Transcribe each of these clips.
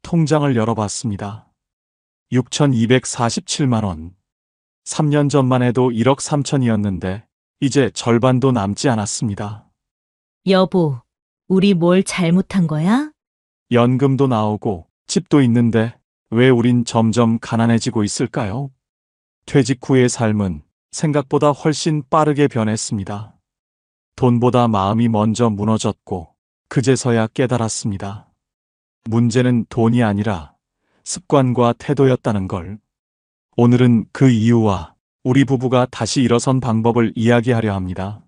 통장을 열어봤습니다. 6,247만 원. 3년 전만 해도 1억 3천이었는데 이제 절반도 남지 않았습니다. 여보, 우리 뭘 잘못한 거야? 연금도 나오고 집도 있는데 왜 우린 점점 가난해지고 있을까요? 퇴직 후의 삶은 생각보다 훨씬 빠르게 변했습니다. 돈보다 마음이 먼저 무너졌고 그제서야 깨달았습니다. 문제는 돈이 아니라 습관과 태도였다는 걸. 오늘은 그 이유와 우리 부부가 다시 일어선 방법을 이야기하려 합니다.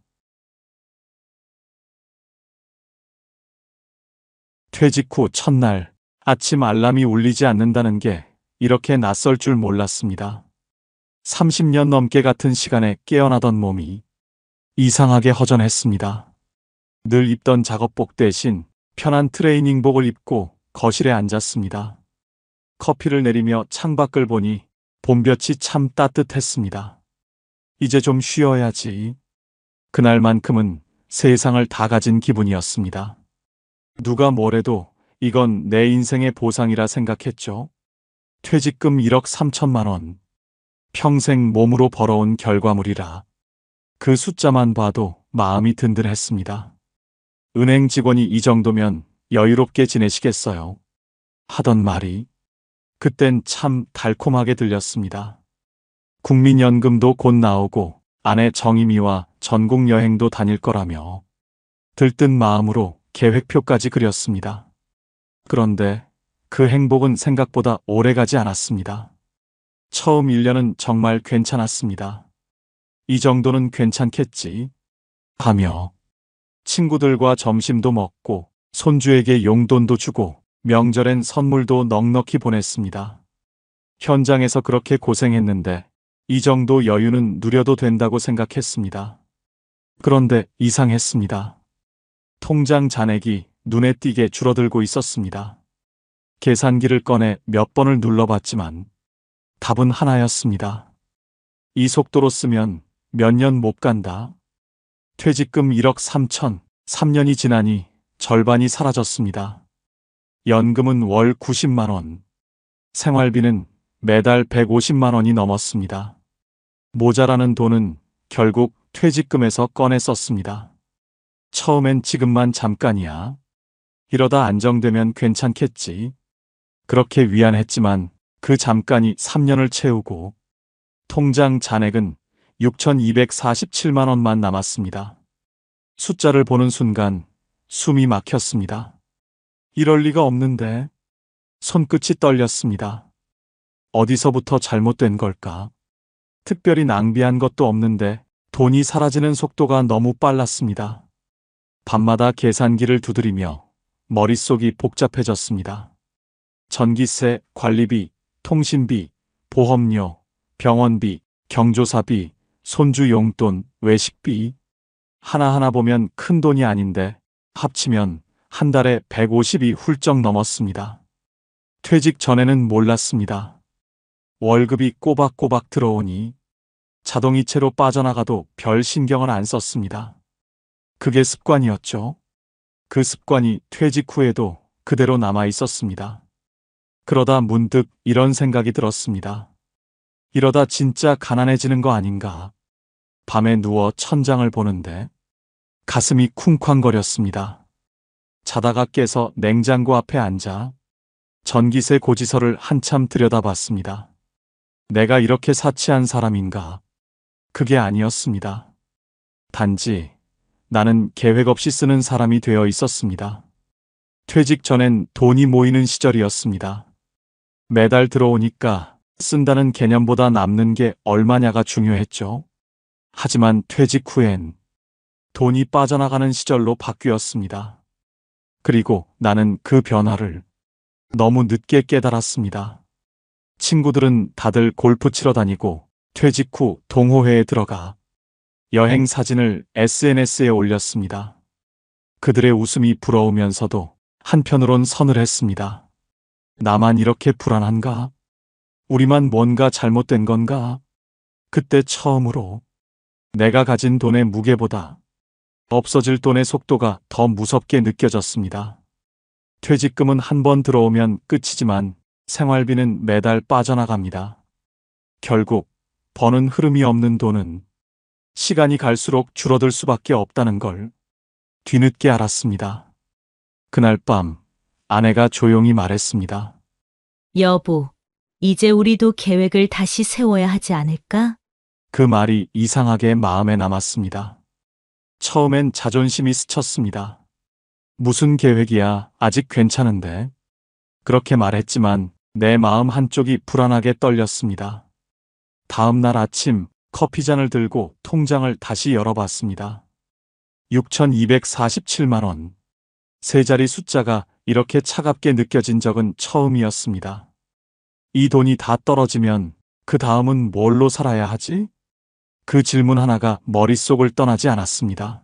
퇴직 후 첫날 아침 알람이 울리지 않는다는 게 이렇게 낯설 줄 몰랐습니다. 30년 넘게 같은 시간에 깨어나던 몸이 이상하게 허전했습니다. 늘 입던 작업복 대신 편한 트레이닝복을 입고 거실에 앉았습니다. 커피를 내리며 창밖을 보니 봄볕이 참 따뜻했습니다. 이제 좀 쉬어야지. 그날만큼은 세상을 다 가진 기분이었습니다. 누가 뭐래도 이건 내 인생의 보상이라 생각했죠. 퇴직금 1억 3천만 원. 평생 몸으로 벌어온 결과물이라 그 숫자만 봐도 마음이 든든했습니다. 은행 직원이 이 정도면 여유롭게 지내시겠어요? 하던 말이 그땐 참 달콤하게 들렸습니다. 국민연금도 곧 나오고 아내 정임이와 전국 여행도 다닐 거라며 들뜬 마음으로 계획표까지 그렸습니다. 그런데 그 행복은 생각보다 오래가지 않았습니다. 처음 1년은 정말 괜찮았습니다. 이 정도는 괜찮겠지 하며 친구들과 점심도 먹고 손주에게 용돈도 주고 명절엔 선물도 넉넉히 보냈습니다. 현장에서 그렇게 고생했는데 이 정도 여유는 누려도 된다고 생각했습니다. 그런데 이상했습니다. 통장 잔액이 눈에 띄게 줄어들고 있었습니다. 계산기를 꺼내 몇 번을 눌러봤지만 답은 하나였습니다. 이 속도로 쓰면 몇 년 못 간다. 퇴직금 1억 3천, 3년이 지나니 절반이 사라졌습니다. 연금은 월 90만 원, 생활비는 매달 150만 원이 넘었습니다. 모자라는 돈은 결국 퇴직금에서 꺼내 썼습니다. 처음엔 지금만 잠깐이야. 이러다 안정되면 괜찮겠지. 그렇게 위안했지만 그 잠깐이 3년을 채우고 통장 잔액은 6,247만 원만 남았습니다. 숫자를 보는 순간 숨이 막혔습니다. 이럴 리가 없는데. 손끝이 떨렸습니다. 어디서부터 잘못된 걸까? 특별히 낭비한 것도 없는데 돈이 사라지는 속도가 너무 빨랐습니다. 밤마다 계산기를 두드리며 머릿속이 복잡해졌습니다. 전기세, 관리비, 통신비, 보험료, 병원비, 경조사비, 손주 용돈, 외식비. 하나하나 보면 큰 돈이 아닌데 합치면 한 달에 150이 훌쩍 넘었습니다. 퇴직 전에는 몰랐습니다. 월급이 꼬박꼬박 들어오니 자동이체로 빠져나가도 별 신경을 안 썼습니다. 그게 습관이었죠. 그 습관이 퇴직 후에도 그대로 남아 있었습니다. 그러다 문득 이런 생각이 들었습니다. 이러다 진짜 가난해지는 거 아닌가. 밤에 누워 천장을 보는데 가슴이 쿵쾅거렸습니다. 자다가 깨서 냉장고 앞에 앉아 전기세 고지서를 한참 들여다봤습니다. 내가 이렇게 사치한 사람인가? 그게 아니었습니다. 단지 나는 계획 없이 쓰는 사람이 되어 있었습니다. 퇴직 전엔 돈이 모이는 시절이었습니다. 매달 들어오니까 쓴다는 개념보다 남는 게 얼마냐가 중요했죠. 하지만 퇴직 후엔 돈이 빠져나가는 시절로 바뀌었습니다. 그리고 나는 그 변화를 너무 늦게 깨달았습니다. 친구들은 다들 골프 치러 다니고 퇴직 후 동호회에 들어가 여행 사진을 SNS에 올렸습니다. 그들의 웃음이 부러우면서도 한편으론 서늘했습니다. 나만 이렇게 불안한가? 우리만 뭔가 잘못된 건가? 그때 처음으로 내가 가진 돈의 무게보다 없어질 돈의 속도가 더 무섭게 느껴졌습니다. 퇴직금은 한 번 들어오면 끝이지만 생활비는 매달 빠져나갑니다. 결국 버는 흐름이 없는 돈은 시간이 갈수록 줄어들 수밖에 없다는 걸 뒤늦게 알았습니다. 그날 밤 아내가 조용히 말했습니다. 여보, 이제 우리도 계획을 다시 세워야 하지 않을까? 그 말이 이상하게 마음에 남았습니다. 처음엔 자존심이 스쳤습니다. 무슨 계획이야, 아직 괜찮은데. 그렇게 말했지만 내 마음 한쪽이 불안하게 떨렸습니다. 다음 날 아침 커피잔을 들고 통장을 다시 열어봤습니다. 6,247만 원. 세 자리 숫자가 이렇게 차갑게 느껴진 적은 처음이었습니다. 이 돈이 다 떨어지면 그 다음은 뭘로 살아야 하지? 그 질문 하나가 머릿속을 떠나지 않았습니다.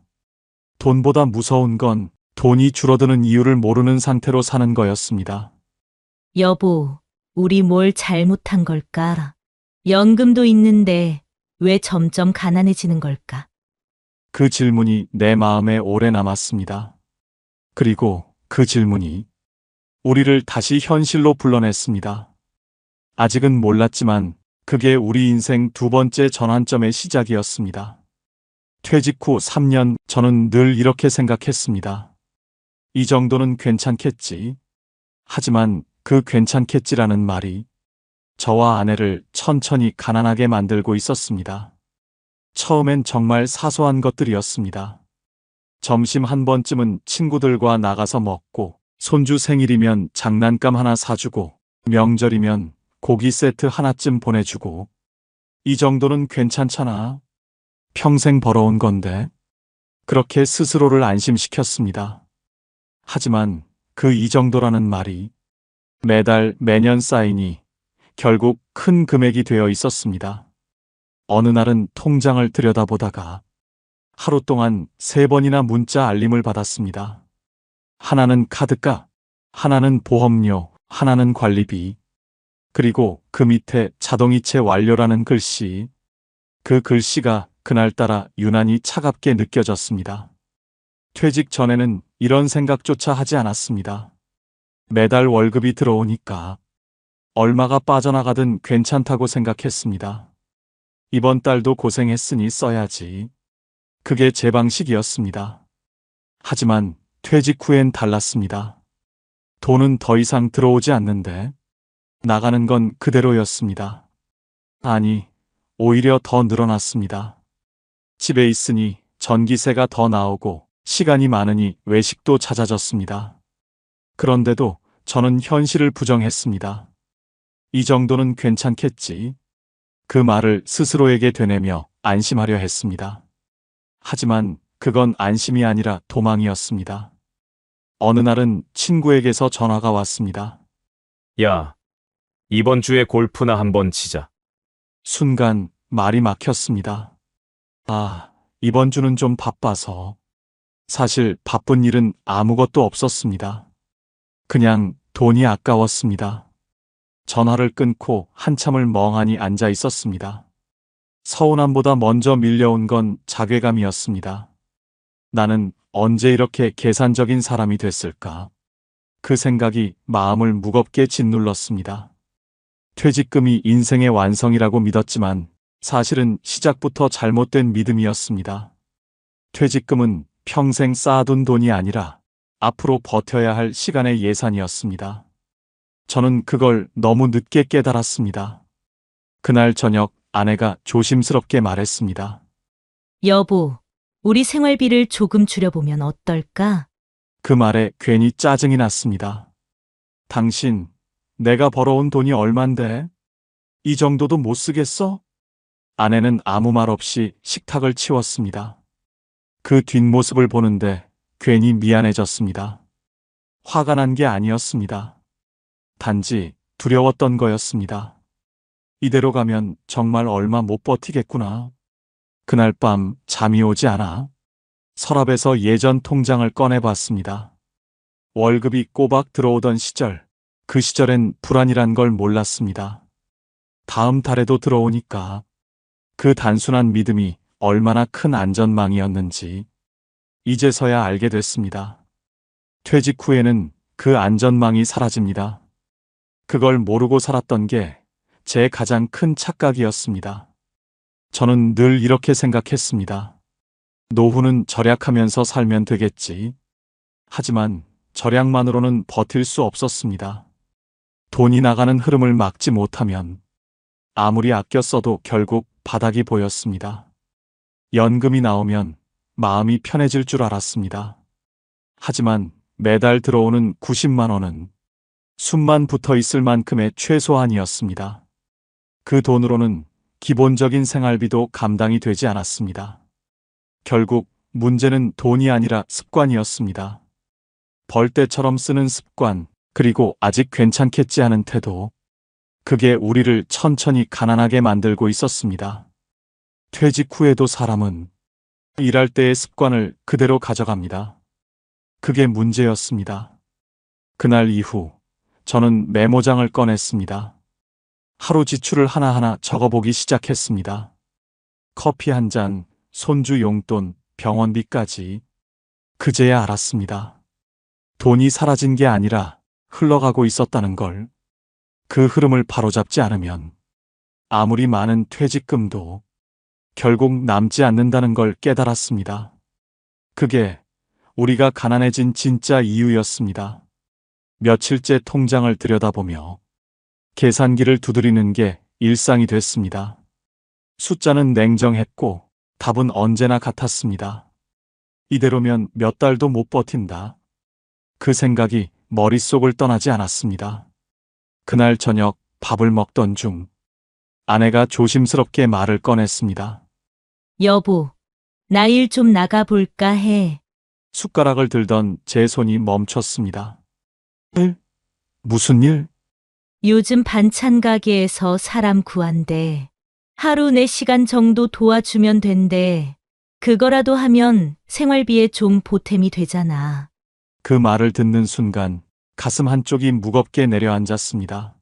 돈보다 무서운 건 돈이 줄어드는 이유를 모르는 상태로 사는 거였습니다. 여보, 우리 뭘 잘못한 걸까? 연금도 있는데 왜 점점 가난해지는 걸까? 그 질문이 내 마음에 오래 남았습니다. 그리고 그 질문이 우리를 다시 현실로 불러냈습니다. 아직은 몰랐지만 그게 우리 인생 두 번째 전환점의 시작이었습니다. 퇴직 후 3년 저는 늘 이렇게 생각했습니다. 이 정도는 괜찮겠지. 하지만 그 괜찮겠지라는 말이 저와 아내를 천천히 가난하게 만들고 있었습니다. 처음엔 정말 사소한 것들이었습니다. 점심 한 번쯤은 친구들과 나가서 먹고, 손주 생일이면 장난감 하나 사주고, 명절이면 고기 세트 하나쯤 보내주고, 이 정도는 괜찮잖아. 평생 벌어온 건데. 그렇게 스스로를 안심시켰습니다. 하지만 그 이 정도라는 말이 매달 매년 쌓이니 결국 큰 금액이 되어 있었습니다. 어느 날은 통장을 들여다보다가 하루 동안 3번이나 문자 알림을 받았습니다. 하나는 카드값, 하나는 보험료, 하나는 관리비, 그리고 그 밑에 자동이체 완료라는 글씨. 그 글씨가 그날따라 유난히 차갑게 느껴졌습니다. 퇴직 전에는 이런 생각조차 하지 않았습니다. 매달 월급이 들어오니까 얼마가 빠져나가든 괜찮다고 생각했습니다. 이번 달도 고생했으니 써야지. 그게 제 방식이었습니다. 하지만 퇴직 후엔 달랐습니다. 돈은 더 이상 들어오지 않는데 나가는 건 그대로였습니다. 아니, 오히려 더 늘어났습니다. 집에 있으니 전기세가 더 나오고 시간이 많으니 외식도 잦아졌습니다. 그런데도 저는 현실을 부정했습니다. 이 정도는 괜찮겠지. 그 말을 스스로에게 되뇌며 안심하려 했습니다. 하지만 그건 안심이 아니라 도망이었습니다. 어느 날은 친구에게서 전화가 왔습니다. 야, 이번 주에 골프나 한번 치자. 순간 말이 막혔습니다. 아, 이번 주는 좀 바빠서. 사실 바쁜 일은 아무것도 없었습니다. 그냥 돈이 아까웠습니다. 전화를 끊고 한참을 멍하니 앉아 있었습니다. 서운함보다 먼저 밀려온 건 자괴감이었습니다. 나는 언제 이렇게 계산적인 사람이 됐을까? 그 생각이 마음을 무겁게 짓눌렀습니다. 퇴직금이 인생의 완성이라고 믿었지만 사실은 시작부터 잘못된 믿음이었습니다. 퇴직금은 평생 쌓아둔 돈이 아니라 앞으로 버텨야 할 시간의 예산이었습니다. 저는 그걸 너무 늦게 깨달았습니다. 그날 저녁 아내가 조심스럽게 말했습니다. 여보, 우리 생활비를 조금 줄여보면 어떨까? 그 말에 괜히 짜증이 났습니다. 당신, 내가 벌어온 돈이 얼만데? 이 정도도 못 쓰겠어? 아내는 아무 말 없이 식탁을 치웠습니다. 그 뒷모습을 보는데 괜히 미안해졌습니다. 화가 난 게 아니었습니다. 단지 두려웠던 거였습니다. 이대로 가면 정말 얼마 못 버티겠구나. 그날 밤 잠이 오지 않아 서랍에서 예전 통장을 꺼내봤습니다. 월급이 꼬박 들어오던 시절, 그 시절엔 불안이란 걸 몰랐습니다. 다음 달에도 들어오니까 그 단순한 믿음이 얼마나 큰 안전망이었는지 이제서야 알게 됐습니다. 퇴직 후에는 그 안전망이 사라집니다. 그걸 모르고 살았던 게 제 가장 큰 착각이었습니다. 저는 늘 이렇게 생각했습니다. 노후는 절약하면서 살면 되겠지. 하지만 절약만으로는 버틸 수 없었습니다. 돈이 나가는 흐름을 막지 못하면 아무리 아껴 써도 결국 바닥이 보였습니다. 연금이 나오면 마음이 편해질 줄 알았습니다. 하지만 매달 들어오는 90만 원은 숨만 붙어 있을 만큼의 최소한이었습니다. 그 돈으로는 기본적인 생활비도 감당이 되지 않았습니다. 결국 문제는 돈이 아니라 습관이었습니다. 벌 때처럼 쓰는 습관, 그리고 아직 괜찮겠지 하는 태도. 그게 우리를 천천히 가난하게 만들고 있었습니다. 퇴직 후에도 사람은 일할 때의 습관을 그대로 가져갑니다. 그게 문제였습니다. 그날 이후 저는 메모장을 꺼냈습니다. 하루 지출을 하나하나 적어보기 시작했습니다. 커피 한 잔, 손주 용돈, 병원비까지. 그제야 알았습니다. 돈이 사라진 게 아니라 흘러가고 있었다는 걸. 그 흐름을 바로잡지 않으면 아무리 많은 퇴직금도 결국 남지 않는다는 걸 깨달았습니다. 그게 우리가 가난해진 진짜 이유였습니다. 며칠째 통장을 들여다보며 계산기를 두드리는 게 일상이 됐습니다. 숫자는 냉정했고 답은 언제나 같았습니다. 이대로면 몇 달도 못 버틴다. 그 생각이 머릿속을 떠나지 않았습니다. 그날 저녁 밥을 먹던 중 아내가 조심스럽게 말을 꺼냈습니다. 여보, 나 일 좀 나가볼까 해. 숟가락을 들던 제 손이 멈췄습니다. 일? 무슨 일? 요즘 반찬 가게에서 사람 구한대. 하루 4시간 정도 도와주면 된대. 그거라도 하면 생활비에 좀 보탬이 되잖아. 그 말을 듣는 순간 가슴 한쪽이 무겁게 내려앉았습니다.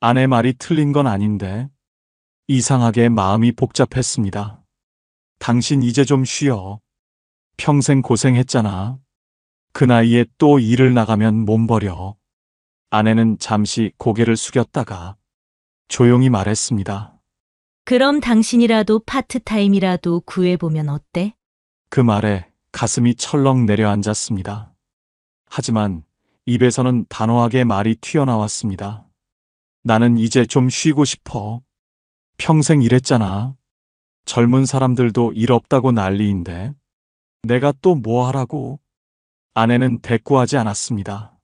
아내 말이 틀린 건 아닌데 이상하게 마음이 복잡했습니다. 당신 이제 좀 쉬어. 평생 고생했잖아. 그 나이에 또 일을 나가면 몸 버려. 아내는 잠시 고개를 숙였다가 조용히 말했습니다. 그럼 당신이라도 파트타임이라도 구해보면 어때? 그 말에 가슴이 철렁 내려앉았습니다. 하지만 입에서는 단호하게 말이 튀어나왔습니다. 나는 이제 좀 쉬고 싶어. 평생 일했잖아. 젊은 사람들도 일 없다고 난리인데 내가 또 뭐 하라고? 아내는 대꾸하지 않았습니다.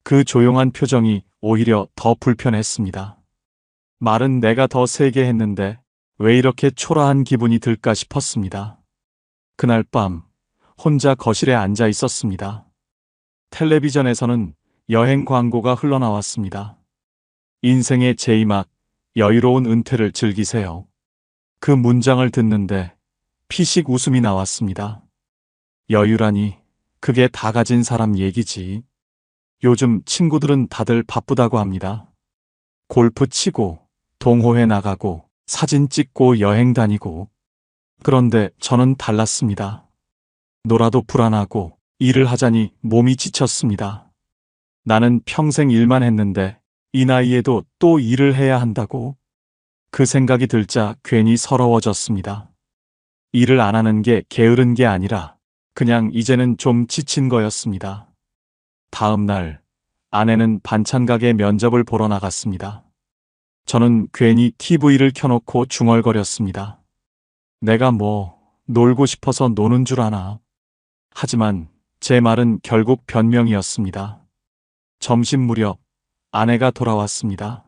그 조용한 표정이 오히려 더 불편했습니다. 말은 내가 더 세게 했는데 왜 이렇게 초라한 기분이 들까 싶었습니다. 그날 밤 혼자 거실에 앉아 있었습니다. 텔레비전에서는 여행 광고가 흘러나왔습니다. 인생의 제2막, 여유로운 은퇴를 즐기세요. 그 문장을 듣는데 피식 웃음이 나왔습니다. 여유라니, 그게 다 가진 사람 얘기지. 요즘 친구들은 다들 바쁘다고 합니다. 골프 치고, 동호회 나가고, 사진 찍고 여행 다니고. 그런데 저는 달랐습니다. 놀아도 불안하고 일을 하자니 몸이 지쳤습니다. 나는 평생 일만 했는데 이 나이에도 또 일을 해야 한다고? 그 생각이 들자 괜히 서러워졌습니다. 일을 안 하는 게 게으른 게 아니라 그냥 이제는 좀 지친 거였습니다. 다음 날 아내는 반찬 가게 면접을 보러 나갔습니다. 저는 괜히 TV를 켜놓고 중얼거렸습니다. 내가 뭐 놀고 싶어서 노는 줄 아나. 하지만 제 말은 결국 변명이었습니다. 점심 무렵 아내가 돌아왔습니다.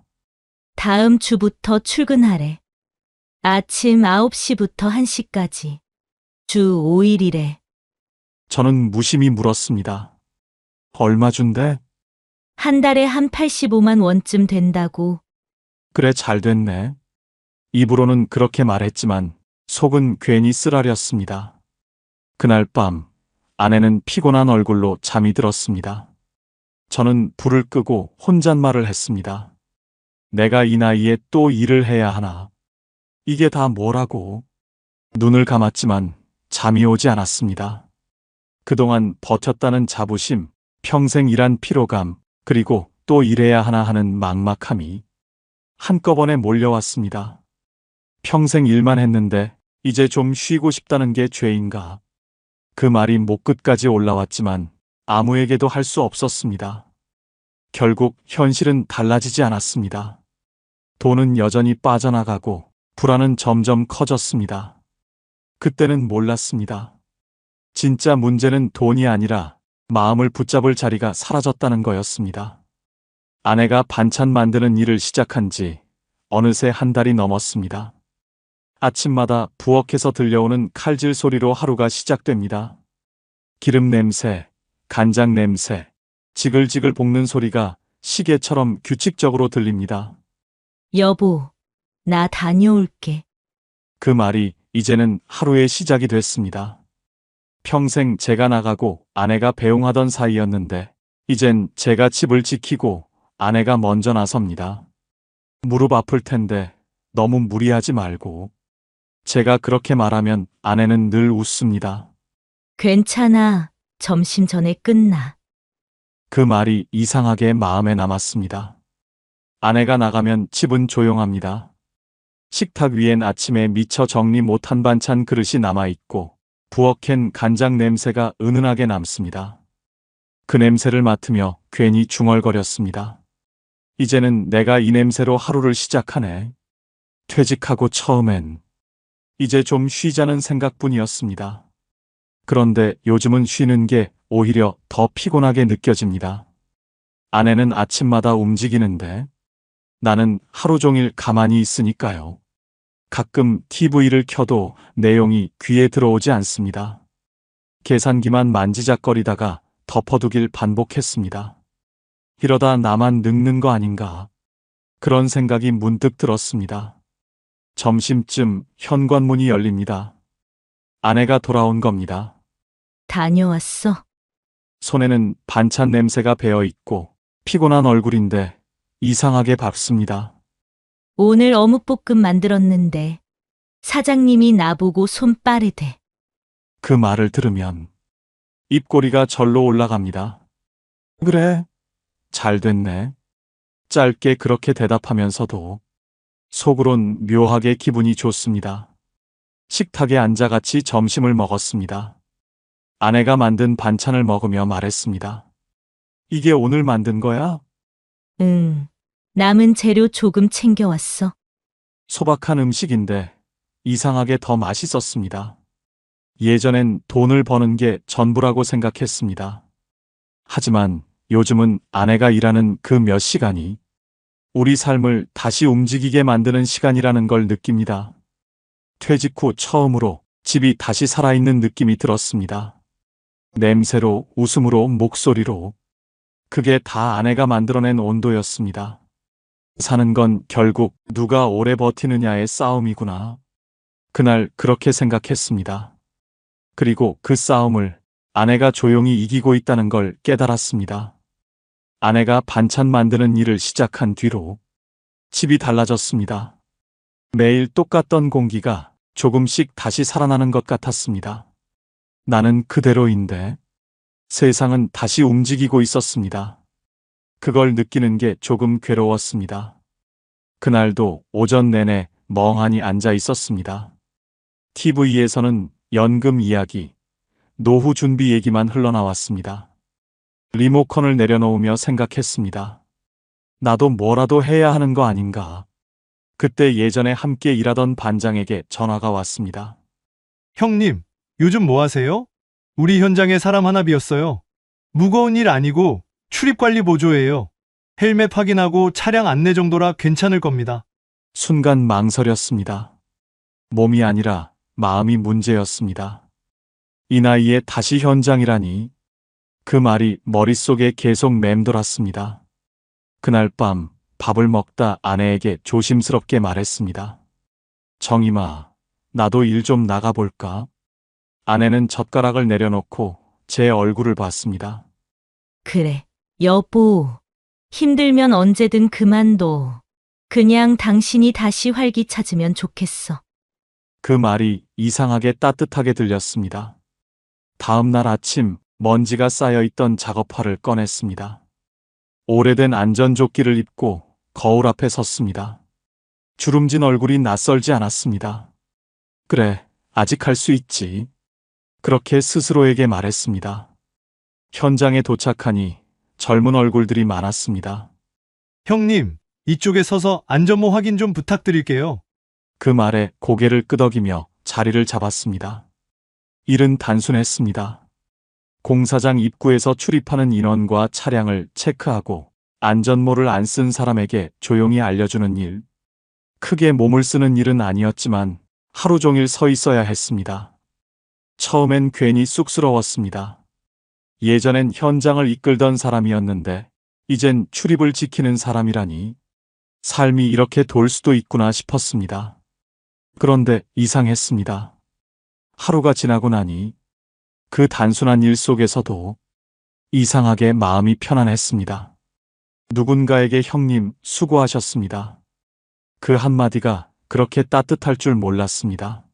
다음 주부터 출근하래. 아침 9시부터 1시까지. 주 5일이래. 저는 무심히 물었습니다. 얼마 준대? 한 달에 한 85만 원쯤 된다고. 그래, 잘 됐네. 입으로는 그렇게 말했지만 속은 괜히 쓰라렸습니다. 그날 밤 아내는 피곤한 얼굴로 잠이 들었습니다. 저는 불을 끄고 혼잣말을 했습니다. 내가 이 나이에 또 일을 해야 하나? 이게 다 뭐라고? 눈을 감았지만 잠이 오지 않았습니다. 그동안 버텼다는 자부심, 평생 일한 피로감, 그리고 또 일해야 하나 하는 막막함이 한꺼번에 몰려왔습니다. 평생 일만 했는데 이제 좀 쉬고 싶다는 게 죄인가? 그 말이 목끝까지 올라왔지만 아무에게도 할 수 없었습니다. 결국 현실은 달라지지 않았습니다. 돈은 여전히 빠져나가고 불안은 점점 커졌습니다. 그때는 몰랐습니다. 진짜 문제는 돈이 아니라 마음을 붙잡을 자리가 사라졌다는 거였습니다. 아내가 반찬 만드는 일을 시작한 지 어느새 한 달이 넘었습니다. 아침마다 부엌에서 들려오는 칼질 소리로 하루가 시작됩니다. 기름 냄새, 간장 냄새, 지글지글 볶는 소리가 시계처럼 규칙적으로 들립니다. 여보, 나 다녀올게. 그 말이 이제는 하루의 시작이 됐습니다. 평생 제가 나가고 아내가 배웅하던 사이였는데 이젠 제가 집을 지키고 아내가 먼저 나섭니다. 무릎 아플 텐데 너무 무리하지 말고. 제가 그렇게 말하면 아내는 늘 웃습니다. 괜찮아. 점심 전에 끝나. 그 말이 이상하게 마음에 남았습니다. 아내가 나가면 집은 조용합니다. 식탁 위엔 아침에 미처 정리 못한 반찬 그릇이 남아있고 부엌엔 간장 냄새가 은은하게 남습니다. 그 냄새를 맡으며 괜히 중얼거렸습니다. 이제는 내가 이 냄새로 하루를 시작하네. 퇴직하고 처음엔 이제 좀 쉬자는 생각뿐이었습니다. 그런데 요즘은 쉬는 게 오히려 더 피곤하게 느껴집니다. 아내는 아침마다 움직이는데 나는 하루 종일 가만히 있으니까요. 가끔 TV를 켜도 내용이 귀에 들어오지 않습니다. 계산기만 만지작거리다가 덮어두길 반복했습니다. 이러다 나만 늙는 거 아닌가? 그런 생각이 문득 들었습니다. 점심쯤 현관문이 열립니다. 아내가 돌아온 겁니다. 다녀왔어. 손에는 반찬 냄새가 배어 있고 피곤한 얼굴인데 이상하게 밝습니다. 오늘 어묵볶음 만들었는데 사장님이 나보고 손 빠르대. 그 말을 들으면 입꼬리가 절로 올라갑니다. 그래, 잘 됐네. 짧게 그렇게 대답하면서도 속으론 묘하게 기분이 좋습니다. 식탁에 앉아 같이 점심을 먹었습니다. 아내가 만든 반찬을 먹으며 말했습니다. 이게 오늘 만든 거야? 응. 남은 재료 조금 챙겨왔어. 소박한 음식인데 이상하게 더 맛있었습니다. 예전엔 돈을 버는 게 전부라고 생각했습니다. 하지만 요즘은 아내가 일하는 그 몇 시간이 우리 삶을 다시 움직이게 만드는 시간이라는 걸 느낍니다. 퇴직 후 처음으로 집이 다시 살아있는 느낌이 들었습니다. 냄새로, 웃음으로, 목소리로. 그게 다 아내가 만들어낸 온도였습니다. 사는 건 결국 누가 오래 버티느냐의 싸움이구나. 그날 그렇게 생각했습니다. 그리고 그 싸움을 아내가 조용히 이기고 있다는 걸 깨달았습니다. 아내가 반찬 만드는 일을 시작한 뒤로 집이 달라졌습니다. 매일 똑같던 공기가 조금씩 다시 살아나는 것 같았습니다. 나는 그대로인데 세상은 다시 움직이고 있었습니다. 그걸 느끼는 게 조금 괴로웠습니다. 그날도 오전 내내 멍하니 앉아 있었습니다. TV에서는 연금 이야기, 노후 준비 얘기만 흘러나왔습니다. 리모컨을 내려놓으며 생각했습니다. 나도 뭐라도 해야 하는 거 아닌가. 그때 예전에 함께 일하던 반장에게 전화가 왔습니다. 형님, 요즘 뭐 하세요? 우리 현장에 사람 하나 비었어요. 무거운 일 아니고 출입관리 보조예요. 헬멧 확인하고 차량 안내 정도라 괜찮을 겁니다. 순간 망설였습니다. 몸이 아니라 마음이 문제였습니다. 이 나이에 다시 현장이라니. 그 말이 머릿속에 계속 맴돌았습니다. 그날 밤 밥을 먹다 아내에게 조심스럽게 말했습니다. 정임아, 나도 일 좀 나가볼까? 아내는 젓가락을 내려놓고 제 얼굴을 봤습니다. 그래. 여보. 힘들면 언제든 그만둬. 그냥 당신이 다시 활기 찾으면 좋겠어. 그 말이 이상하게 따뜻하게 들렸습니다. 다음 날 아침 먼지가 쌓여있던 작업화를 꺼냈습니다. 오래된 안전조끼를 입고 거울 앞에 섰습니다. 주름진 얼굴이 낯설지 않았습니다. 그래, 아직 할 수 있지. 그렇게 스스로에게 말했습니다. 현장에 도착하니 젊은 얼굴들이 많았습니다. 형님, 이쪽에 서서 안전모 확인 좀 부탁드릴게요. 그 말에 고개를 끄덕이며 자리를 잡았습니다. 일은 단순했습니다. 공사장 입구에서 출입하는 인원과 차량을 체크하고 안전모를 안 쓴 사람에게 조용히 알려주는 일. 크게 몸을 쓰는 일은 아니었지만 하루 종일 서 있어야 했습니다. 처음엔 괜히 쑥스러웠습니다. 예전엔 현장을 이끌던 사람이었는데 이젠 출입을 지키는 사람이라니 삶이 이렇게 돌 수도 있구나 싶었습니다. 그런데 이상했습니다. 하루가 지나고 나니 그 단순한 일 속에서도 이상하게 마음이 편안했습니다. 누군가에게 형님 수고하셨습니다. 그 한마디가 그렇게 따뜻할 줄 몰랐습니다.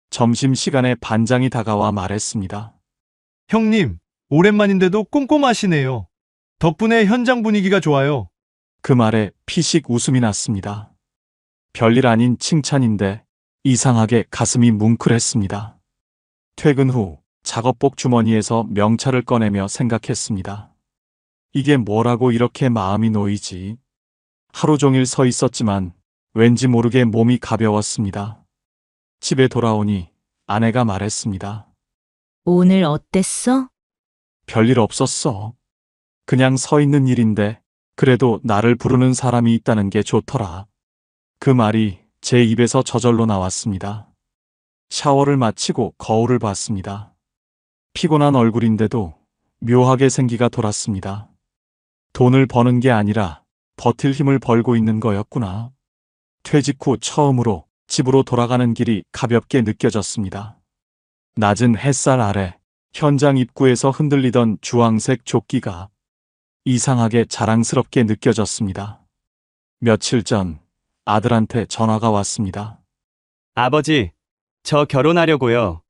점심시간에 반장이 다가와 말했습니다. 형님, 오랜만인데도 꼼꼼하시네요. 덕분에 현장 분위기가 좋아요. 그 말에 피식 웃음이 났습니다. 별일 아닌 칭찬인데 이상하게 가슴이 뭉클했습니다. 퇴근 후 작업복 주머니에서 명찰을 꺼내며 생각했습니다. 이게 뭐라고 이렇게 마음이 놓이지? 하루 종일 서 있었지만 왠지 모르게 몸이 가벼웠습니다. 집에 돌아오니 아내가 말했습니다. 오늘 어땠어? 별일 없었어. 그냥 서 있는 일인데 그래도 나를 부르는 사람이 있다는 게 좋더라. 그 말이 제 입에서 저절로 나왔습니다. 샤워를 마치고 거울을 봤습니다. 피곤한 얼굴인데도 묘하게 생기가 돌았습니다. 돈을 버는 게 아니라 버틸 힘을 벌고 있는 거였구나. 퇴직 후 처음으로 집으로 돌아가는 길이 가볍게 느껴졌습니다. 낮은 햇살 아래 현장 입구에서 흔들리던 주황색 조끼가 이상하게 자랑스럽게 느껴졌습니다. 며칠 전 아들한테 전화가 왔습니다. 아버지, 저 결혼하려고요.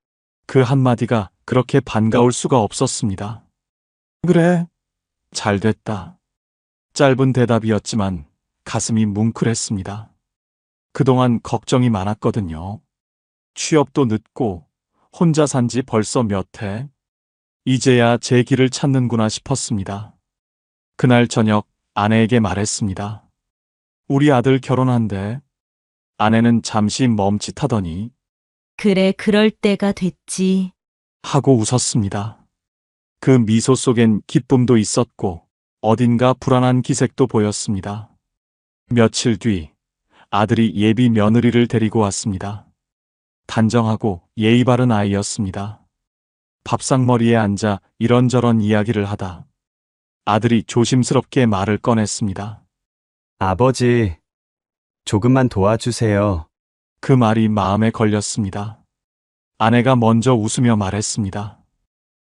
그 한마디가 그렇게 반가울 수가 없었습니다. 그래, 잘 됐다. 짧은 대답이었지만 가슴이 뭉클했습니다. 그동안 걱정이 많았거든요. 취업도 늦고 혼자 산 지 벌써 몇 해. 이제야 제 길을 찾는구나 싶었습니다. 그날 저녁 아내에게 말했습니다. 우리 아들 결혼한대. 아내는 잠시 멈칫하더니 그래, 그럴 때가 됐지. 하고 웃었습니다. 그 미소 속엔 기쁨도 있었고 어딘가 불안한 기색도 보였습니다. 며칠 뒤 아들이 예비 며느리를 데리고 왔습니다. 단정하고 예의 바른 아이였습니다. 밥상머리에 앉아 이런저런 이야기를 하다 아들이 조심스럽게 말을 꺼냈습니다. 아버지, 조금만 도와주세요. 그 말이 마음에 걸렸습니다. 아내가 먼저 웃으며 말했습니다.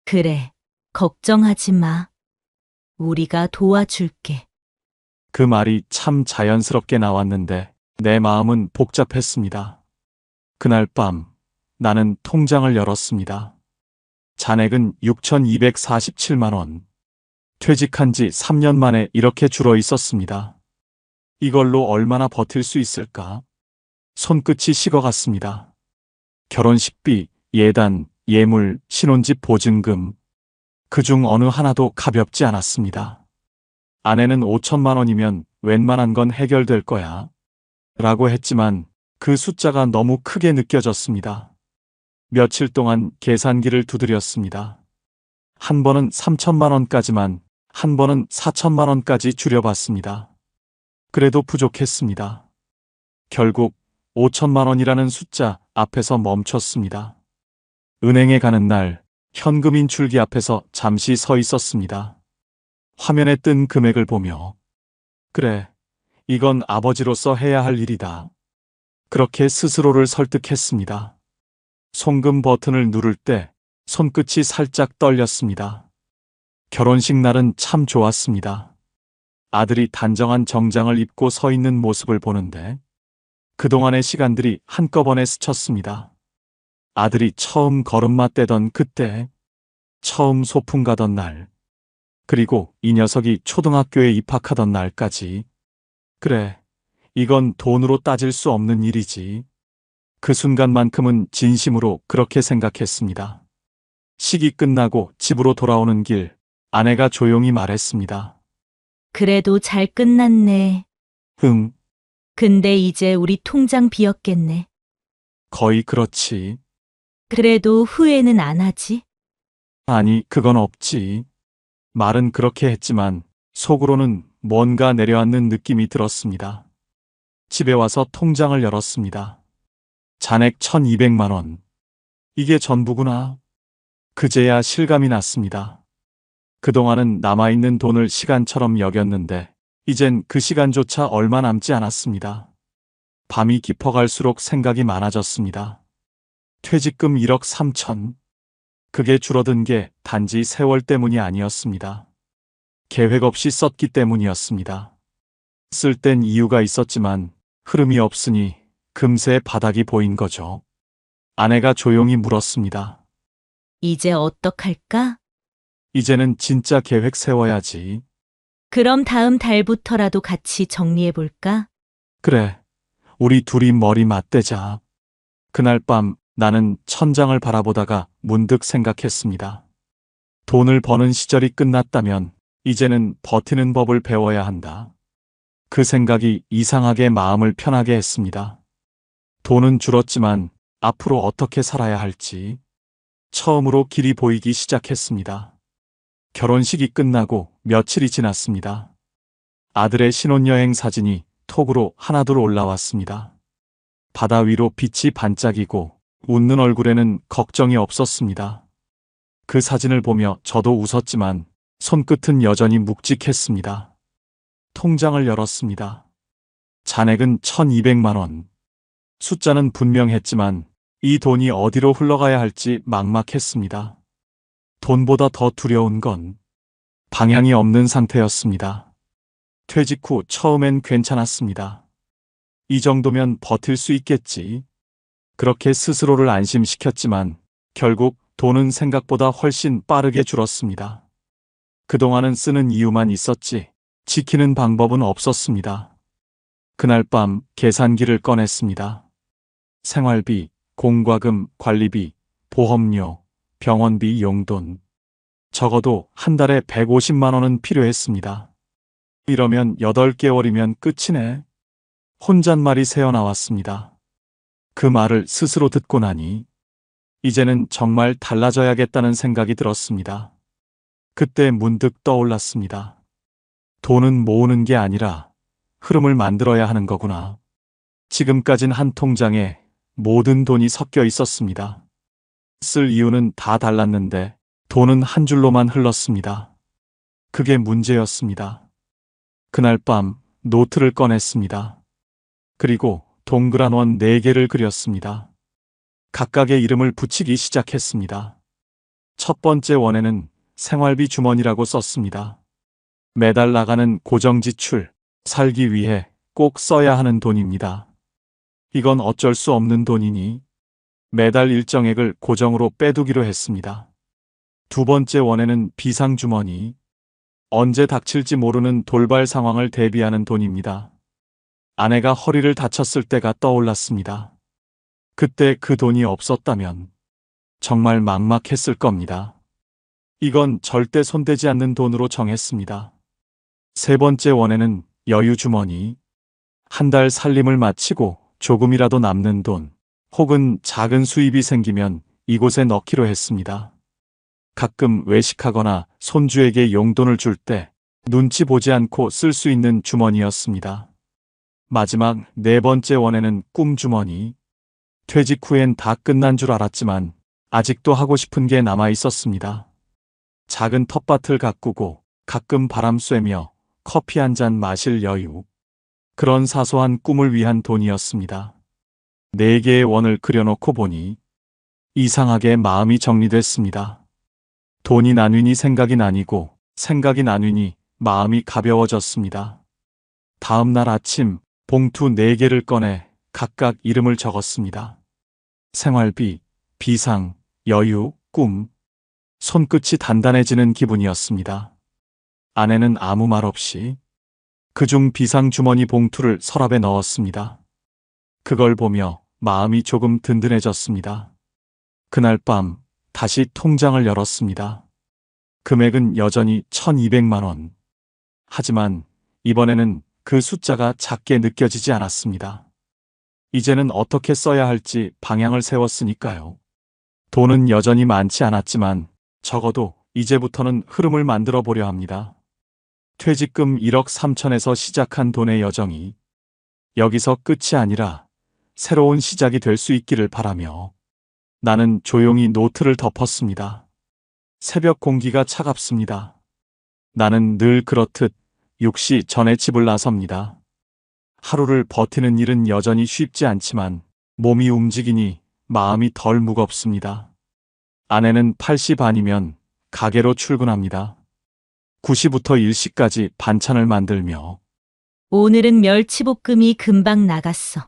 그래, 걱정하지 마. 우리가 도와줄게. 그 말이 참 자연스럽게 나왔는데 내 마음은 복잡했습니다. 그날 밤 나는 통장을 열었습니다. 잔액은 6,247만 원. 퇴직한 지 3년 만에 이렇게 줄어 있었습니다. 이걸로 얼마나 버틸 수 있을까? 손끝이 식어갔습니다. 결혼식비, 예단, 예물, 신혼집 보증금. 그중 어느 하나도 가볍지 않았습니다. 아내는 5천만 원이면 웬만한 건 해결될 거야. 라고 했지만 그 숫자가 너무 크게 느껴졌습니다. 며칠 동안 계산기를 두드렸습니다. 한 번은 3천만 원까지만, 한 번은 4천만 원까지 줄여봤습니다. 그래도 부족했습니다. 결국 5천만 원이라는 숫자 앞에서 멈췄습니다. 은행에 가는 날 현금 인출기 앞에서 잠시 서 있었습니다. 화면에 뜬 금액을 보며 그래, 이건 아버지로서 해야 할 일이다. 그렇게 스스로를 설득했습니다. 송금 버튼을 누를 때 손끝이 살짝 떨렸습니다. 결혼식 날은 참 좋았습니다. 아들이 단정한 정장을 입고 서 있는 모습을 보는데 그동안의 시간들이 한꺼번에 스쳤습니다. 아들이 처음 걸음마 떼던 그때 처음 소풍 가던 날, 그리고 이 녀석이 초등학교에 입학하던 날까지. 그래, 이건 돈으로 따질 수 없는 일이지. 그 순간만큼은 진심으로 그렇게 생각했습니다. 식이 끝나고 집으로 돌아오는 길, 아내가 조용히 말했습니다. 그래도 잘 끝났네. 응, 근데 이제 우리 통장 비었겠네. 거의 그렇지. 그래도 후회는 안 하지? 아니, 그건 없지. 말은 그렇게 했지만 속으로는 뭔가 내려앉는 느낌이 들었습니다. 집에 와서 통장을 열었습니다. 잔액 1200만 원. 이게 전부구나. 그제야 실감이 났습니다. 그동안은 남아있는 돈을 시간처럼 여겼는데 이젠 그 시간조차 얼마 남지 않았습니다. 밤이 깊어갈수록 생각이 많아졌습니다. 퇴직금 1억 3천. 그게 줄어든 게 단지 세월 때문이 아니었습니다. 계획 없이 썼기 때문이었습니다. 쓸 땐 이유가 있었지만 흐름이 없으니 금세 바닥이 보인 거죠. 아내가 조용히 물었습니다. 이제 어떡할까? 이제는 진짜 계획 세워야지. 그럼 다음 달부터라도 같이 정리해 볼까? 그래, 우리 둘이 머리 맞대자. 그날 밤 나는 천장을 바라보다가 문득 생각했습니다. 돈을 버는 시절이 끝났다면 이제는 버티는 법을 배워야 한다. 그 생각이 이상하게 마음을 편하게 했습니다. 돈은 줄었지만 앞으로 어떻게 살아야 할지 처음으로 길이 보이기 시작했습니다. 결혼식이 끝나고 며칠이 지났습니다. 아들의 신혼여행 사진이 톡으로 하나둘 올라왔습니다. 바다 위로 빛이 반짝이고 웃는 얼굴에는 걱정이 없었습니다. 그 사진을 보며 저도 웃었지만 손끝은 여전히 묵직했습니다. 통장을 열었습니다. 잔액은 1200만 원. 숫자는 분명했지만 이 돈이 어디로 흘러가야 할지 막막했습니다. 돈보다 더 두려운 건 방향이 없는 상태였습니다. 퇴직 후 처음엔 괜찮았습니다. 이 정도면 버틸 수 있겠지. 그렇게 스스로를 안심시켰지만 결국 돈은 생각보다 훨씬 빠르게 줄었습니다. 그동안은 쓰는 이유만 있었지 지키는 방법은 없었습니다. 그날 밤 계산기를 꺼냈습니다. 생활비, 공과금, 관리비, 보험료, 병원비, 용돈. 적어도 한 달에 150만 원은 필요했습니다. 이러면 8개월이면 끝이네. 혼잣말이 새어나왔습니다. 그 말을 스스로 듣고 나니 이제는 정말 달라져야겠다는 생각이 들었습니다. 그때 문득 떠올랐습니다. 돈은 모으는 게 아니라 흐름을 만들어야 하는 거구나. 지금까진 한 통장에 모든 돈이 섞여 있었습니다. 쓸 이유는 다 달랐는데 돈은 한 줄로만 흘렀습니다. 그게 문제였습니다. 그날 밤 노트를 꺼냈습니다. 그리고 동그란 원 4개를 그렸습니다. 각각의 이름을 붙이기 시작했습니다. 첫 번째 원에는 생활비 주머니라고 썼습니다. 매달 나가는 고정 지출, 살기 위해 꼭 써야 하는 돈입니다. 이건 어쩔 수 없는 돈이니 매달 일정액을 고정으로 빼두기로 했습니다. 두 번째 원에는 비상주머니, 언제 닥칠지 모르는 돌발 상황을 대비하는 돈입니다. 아내가 허리를 다쳤을 때가 떠올랐습니다. 그때 그 돈이 없었다면 정말 막막했을 겁니다. 이건 절대 손대지 않는 돈으로 정했습니다. 세 번째 원에는 여유주머니, 한 달 살림을 마치고 조금이라도 남는 돈, 혹은 작은 수입이 생기면 이곳에 넣기로 했습니다. 가끔 외식하거나 손주에게 용돈을 줄 때 눈치 보지 않고 쓸 수 있는 주머니였습니다. 마지막 4번째 원에는 꿈주머니. 퇴직 후엔 다 끝난 줄 알았지만 아직도 하고 싶은 게 남아 있었습니다. 작은 텃밭을 가꾸고 가끔 바람 쐬며 커피 한 잔 마실 여유. 그런 사소한 꿈을 위한 돈이었습니다. 4개의 원을 그려놓고 보니 이상하게 마음이 정리됐습니다. 돈이 나뉘니 생각이 나뉘고 생각이 나뉘니 마음이 가벼워졌습니다. 다음 날 아침 봉투 4개를 꺼내 각각 이름을 적었습니다. 생활비, 비상, 여유, 꿈. 손끝이 단단해지는 기분이었습니다. 아내는 아무 말 없이 그중 비상주머니 봉투를 서랍에 넣었습니다. 그걸 보며 마음이 조금 든든해졌습니다. 그날 밤 다시 통장을 열었습니다. 금액은 여전히 1200만 원. 하지만 이번에는 그 숫자가 작게 느껴지지 않았습니다. 이제는 어떻게 써야 할지 방향을 세웠으니까요. 돈은 여전히 많지 않았지만 적어도 이제부터는 흐름을 만들어 보려 합니다. 퇴직금 1억 3천에서 시작한 돈의 여정이 여기서 끝이 아니라 새로운 시작이 될 수 있기를 바라며 나는 조용히 노트를 덮었습니다. 새벽 공기가 차갑습니다. 나는 늘 그렇듯 6시 전에 집을 나섭니다. 하루를 버티는 일은 여전히 쉽지 않지만 몸이 움직이니 마음이 덜 무겁습니다. 아내는 8시 반이면 가게로 출근합니다. 9시부터 1시까지 반찬을 만들며 오늘은 멸치볶음이 금방 나갔어.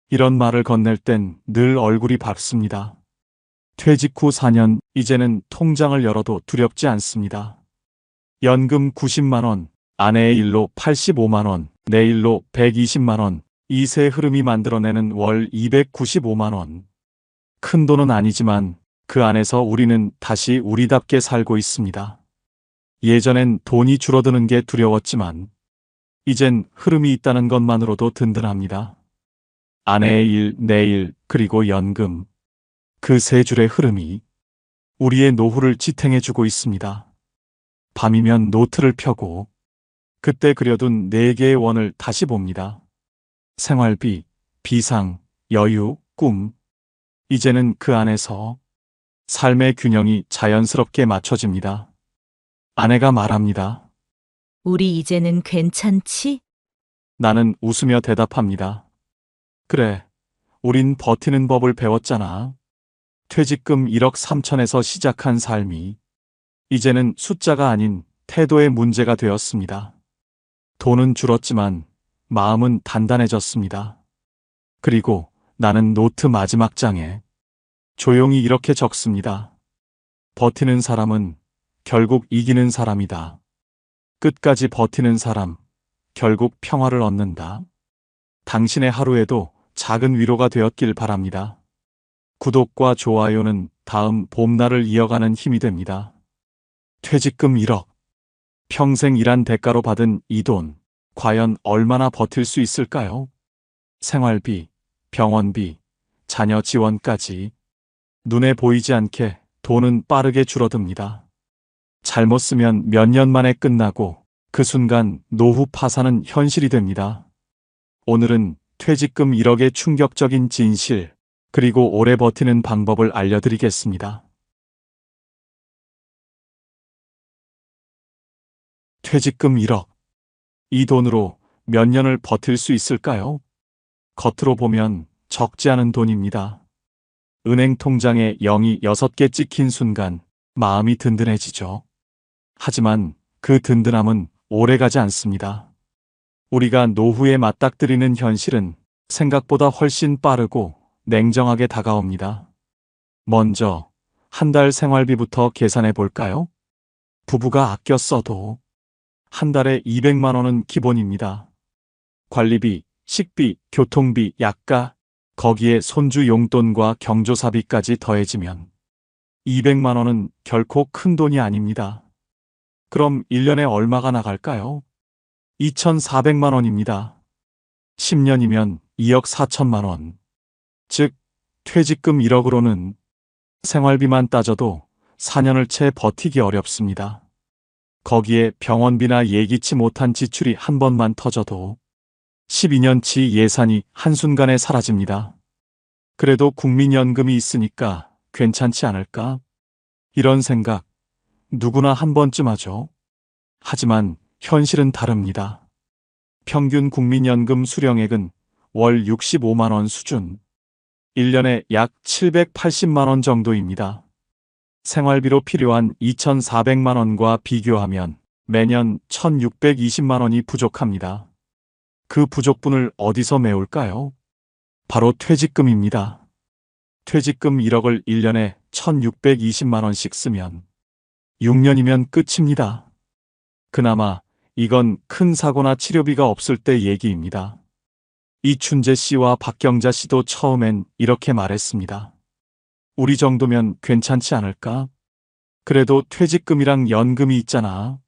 이런 말을 건넬 땐 늘 얼굴이 밝습니다. 퇴직 후 4년, 이제는 통장을 열어도 두렵지 않습니다. 연금 90만 원, 아내의 일로 85만 원, 내 일로 120만 원, 이 세 흐름이 만들어내는 월 295만 원. 큰 돈은 아니지만 그 안에서 우리는 다시 우리답게 살고 있습니다. 예전엔 돈이 줄어드는 게 두려웠지만 이젠 흐름이 있다는 것만으로도 든든합니다. 아내의 일, 내 일, 그리고 연금. 그 세 줄의 흐름이 우리의 노후를 지탱해주고 있습니다. 밤이면 노트를 펴고 그때 그려둔 4개의 원을 다시 봅니다. 생활비, 비상, 여유, 꿈. 이제는 그 안에서 삶의 균형이 자연스럽게 맞춰집니다. 아내가 말합니다. 우리 이제는 괜찮지? 나는 웃으며 대답합니다. 그래, 우린 버티는 법을 배웠잖아. 퇴직금 1억 3천에서 시작한 삶이 이제는 숫자가 아닌 태도의 문제가 되었습니다. 돈은 줄었지만 마음은 단단해졌습니다. 그리고 나는 노트 마지막 장에 조용히 이렇게 적습니다. 버티는 사람은 결국 이기는 사람이다. 끝까지 버티는 사람, 결국 평화를 얻는다. 당신의 하루에도 작은 위로가 되었길 바랍니다. 구독과 좋아요는 다음 봄날을 이어가는 힘이 됩니다. 퇴직금 1억. 평생 일한 대가로 받은 이 돈, 과연 얼마나 버틸 수 있을까요? 생활비, 병원비, 자녀 지원까지. 눈에 보이지 않게 돈은 빠르게 줄어듭니다. 잘못 쓰면 몇 년 만에 끝나고 그 순간 노후 파산은 현실이 됩니다. 오늘은 퇴직금 1억의 충격적인 진실, 그리고 오래 버티는 방법을 알려드리겠습니다. 퇴직금 1억. 이 돈으로 몇 년을 버틸 수 있을까요? 겉으로 보면 적지 않은 돈입니다. 은행 통장에 0이 6개 찍힌 순간 마음이 든든해지죠. 하지만 그 든든함은 오래가지 않습니다. 우리가 노후에 맞닥뜨리는 현실은 생각보다 훨씬 빠르고 냉정하게 다가옵니다. 먼저 한 달 생활비부터 계산해 볼까요? 부부가 아껴 써도 한 달에 200만 원은 기본입니다. 관리비, 식비, 교통비, 약가, 거기에 손주 용돈과 경조사비까지 더해지면 200만 원은 결코 큰 돈이 아닙니다. 그럼 1년에 얼마가 나갈까요? 2,400만 원입니다. 10년이면 2억 4천만 원. 즉, 퇴직금 1억으로는 생활비만 따져도 4년을 채 버티기 어렵습니다. 거기에 병원비나 예기치 못한 지출이 한 번만 터져도 12년치 예산이 한순간에 사라집니다. 그래도 국민연금이 있으니까 괜찮지 않을까? 이런 생각 누구나 한 번쯤 하죠. 하지만 현실은 다릅니다. 평균 국민연금 수령액은 월 65만 원 수준, 1년에 약 780만 원 정도입니다. 생활비로 필요한 2,400만 원과 비교하면 매년 1,620만 원이 부족합니다. 그 부족분을 어디서 메울까요? 바로 퇴직금입니다. 퇴직금 1억을 1년에 1620만 원씩 쓰면 6년이면 끝입니다. 그나마 이건 큰 사고나 치료비가 없을 때 얘기입니다. 이춘재 씨와 박경자 씨도 처음엔 이렇게 말했습니다. 우리 정도면 괜찮지 않을까? 그래도 퇴직금이랑 연금이 있잖아.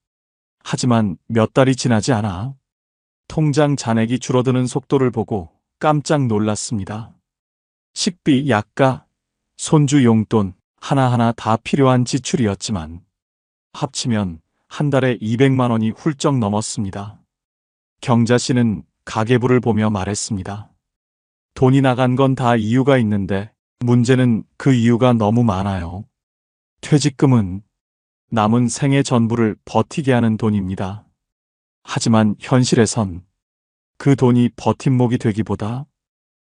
하지만 몇 달이 지나지 않아 통장 잔액이 줄어드는 속도를 보고 깜짝 놀랐습니다. 식비, 약가, 손주 용돈 하나하나 다 필요한 지출이었지만 합치면 한 달에 200만 원이 훌쩍 넘었습니다. 경자 씨는 가계부를 보며 말했습니다. 돈이 나간 건 다 이유가 있는데 문제는 그 이유가 너무 많아요. 퇴직금은 남은 생애 전부를 버티게 하는 돈입니다. 하지만 현실에선 그 돈이 버팀목이 되기보다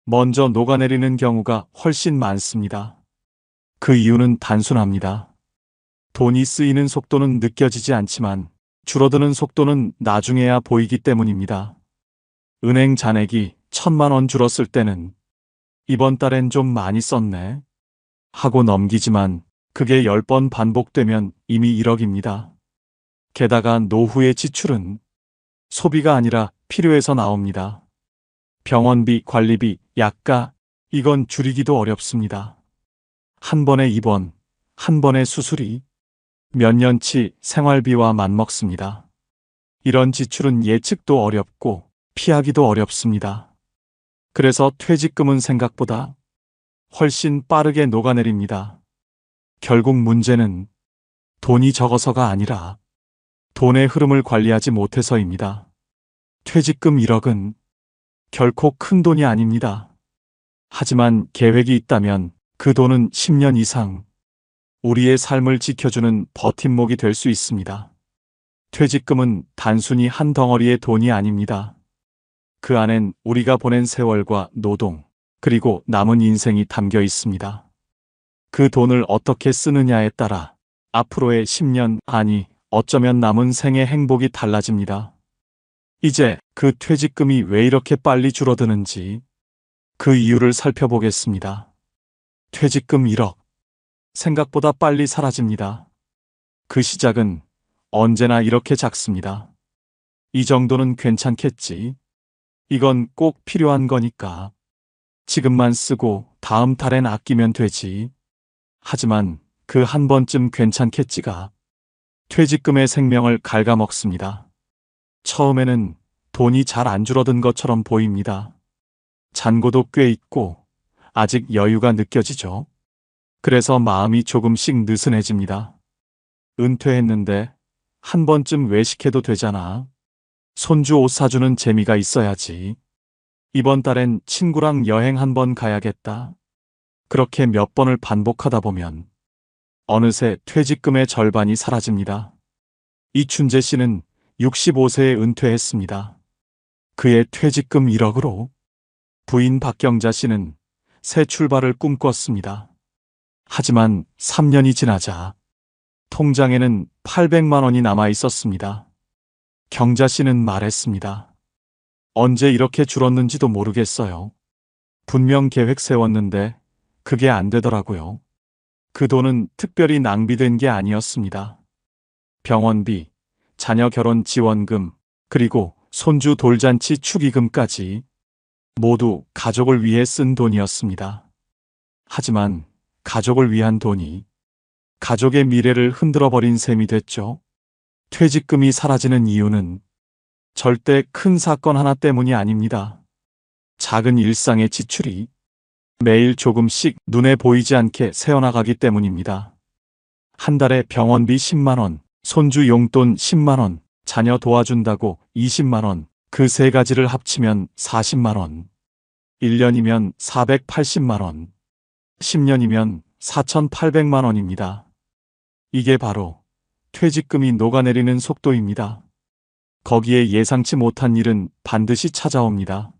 먼저 녹아내리는 경우가 훨씬 많습니다. 그 이유는 단순합니다. 돈이 쓰이는 속도는 느껴지지 않지만 줄어드는 속도는 나중에야 보이기 때문입니다. 은행 잔액이 1,000만 원 줄었을 때는 이번 달엔 좀 많이 썼네 하고 넘기지만 그게 10번 반복되면 이미 1억입니다. 게다가 노후의 지출은 소비가 아니라 필요해서 나옵니다. 병원비, 관리비, 약가, 이건 줄이기도 어렵습니다. 한 번에 입원, 한 번에 수술이 몇 년치 생활비와 맞먹습니다. 이런 지출은 예측도 어렵고 피하기도 어렵습니다. 그래서 퇴직금은 생각보다 훨씬 빠르게 녹아내립니다. 결국 문제는 돈이 적어서가 아니라 돈의 흐름을 관리하지 못해서입니다. 퇴직금 1억은 결코 큰 돈이 아닙니다. 하지만 계획이 있다면 그 돈은 10년 이상 우리의 삶을 지켜주는 버팀목이 될 수 있습니다. 퇴직금은 단순히 한 덩어리의 돈이 아닙니다. 그 안엔 우리가 보낸 세월과 노동, 그리고 남은 인생이 담겨 있습니다. 그 돈을 어떻게 쓰느냐에 따라 앞으로의 10년, 아니 어쩌면 남은 생의 행복이 달라집니다. 이제 그 퇴직금이 왜 이렇게 빨리 줄어드는지 그 이유를 살펴보겠습니다. 퇴직금 1억. 생각보다 빨리 사라집니다. 그 시작은 언제나 이렇게 작습니다. 이 정도는 괜찮겠지. 이건 꼭 필요한 거니까. 지금만 쓰고 다음 달엔 아끼면 되지. 하지만 그 한 번쯤 괜찮겠지가 퇴직금의 생명을 갉아먹습니다. 처음에는 돈이 잘 안 줄어든 것처럼 보입니다. 잔고도 꽤 있고 아직 여유가 느껴지죠. 그래서 마음이 조금씩 느슨해집니다. 은퇴했는데 한 번쯤 외식해도 되잖아. 손주 옷 사주는 재미가 있어야지. 이번 달엔 친구랑 여행 한번 가야겠다. 그렇게 몇 번을 반복하다 보면 어느새 퇴직금의 절반이 사라집니다. 이춘재 씨는 65세에 은퇴했습니다. 그의 퇴직금 1억으로 부인 박경자 씨는 새 출발을 꿈꿨습니다. 하지만 3년이 지나자 통장에는 800만 원이 남아 있었습니다. 경자 씨는 말했습니다. 언제 이렇게 줄었는지도 모르겠어요. 분명 계획 세웠는데 그게 안 되더라고요. 그 돈은 특별히 낭비된 게 아니었습니다. 병원비, 자녀 결혼 지원금, 그리고 손주 돌잔치 축의금까지 모두 가족을 위해 쓴 돈이었습니다. 하지만 가족을 위한 돈이 가족의 미래를 흔들어버린 셈이 됐죠. 퇴직금이 사라지는 이유는 절대 큰 사건 하나 때문이 아닙니다. 작은 일상의 지출이 매일 조금씩 눈에 보이지 않게 새어나가기 때문입니다. 한 달에 병원비 10만 원, 손주 용돈 10만 원, 자녀 도와준다고 20만 원, 그 세 가지를 합치면 40만 원. 1년이면 480만 원. 10년이면 4,800만 원입니다. 이게 바로 퇴직금이 녹아내리는 속도입니다. 거기에 예상치 못한 일은 반드시 찾아옵니다.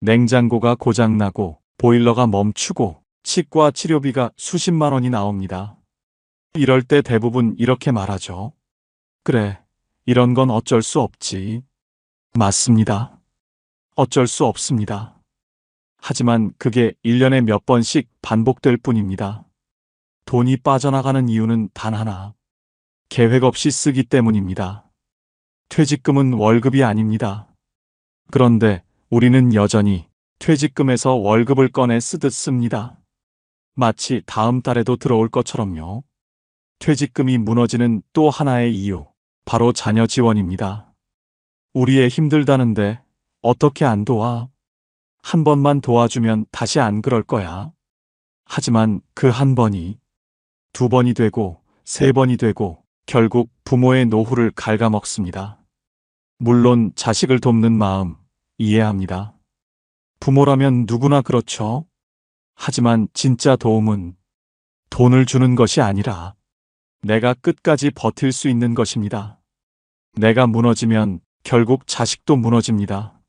냉장고가 고장나고 보일러가 멈추고 치과 치료비가 수십만 원이 나옵니다. 이럴 때 대부분 이렇게 말하죠. 그래, 이런 건 어쩔 수 없지. 맞습니다. 어쩔 수 없습니다. 하지만 그게 1년에 몇 번씩 반복될 뿐입니다. 돈이 빠져나가는 이유는 단 하나. 계획 없이 쓰기 때문입니다. 퇴직금은 월급이 아닙니다. 그런데 우리는 여전히 퇴직금에서 월급을 꺼내 쓰듯 씁니다. 마치 다음 달에도 들어올 것처럼요. 퇴직금이 무너지는 또 하나의 이유, 바로 자녀 지원입니다. 우리 애 힘들다는데 어떻게 안 도와? 한 번만 도와주면 다시 안 그럴 거야. 하지만 그 한 번이 두 번이 되고 세 번이 되고 결국 부모의 노후를 갉아먹습니다. 물론 자식을 돕는 마음 이해합니다. 부모라면 누구나 그렇죠. 하지만 진짜 도움은 돈을 주는 것이 아니라 내가 끝까지 버틸 수 있는 것입니다. 내가 무너지면 결국 자식도 무너집니다.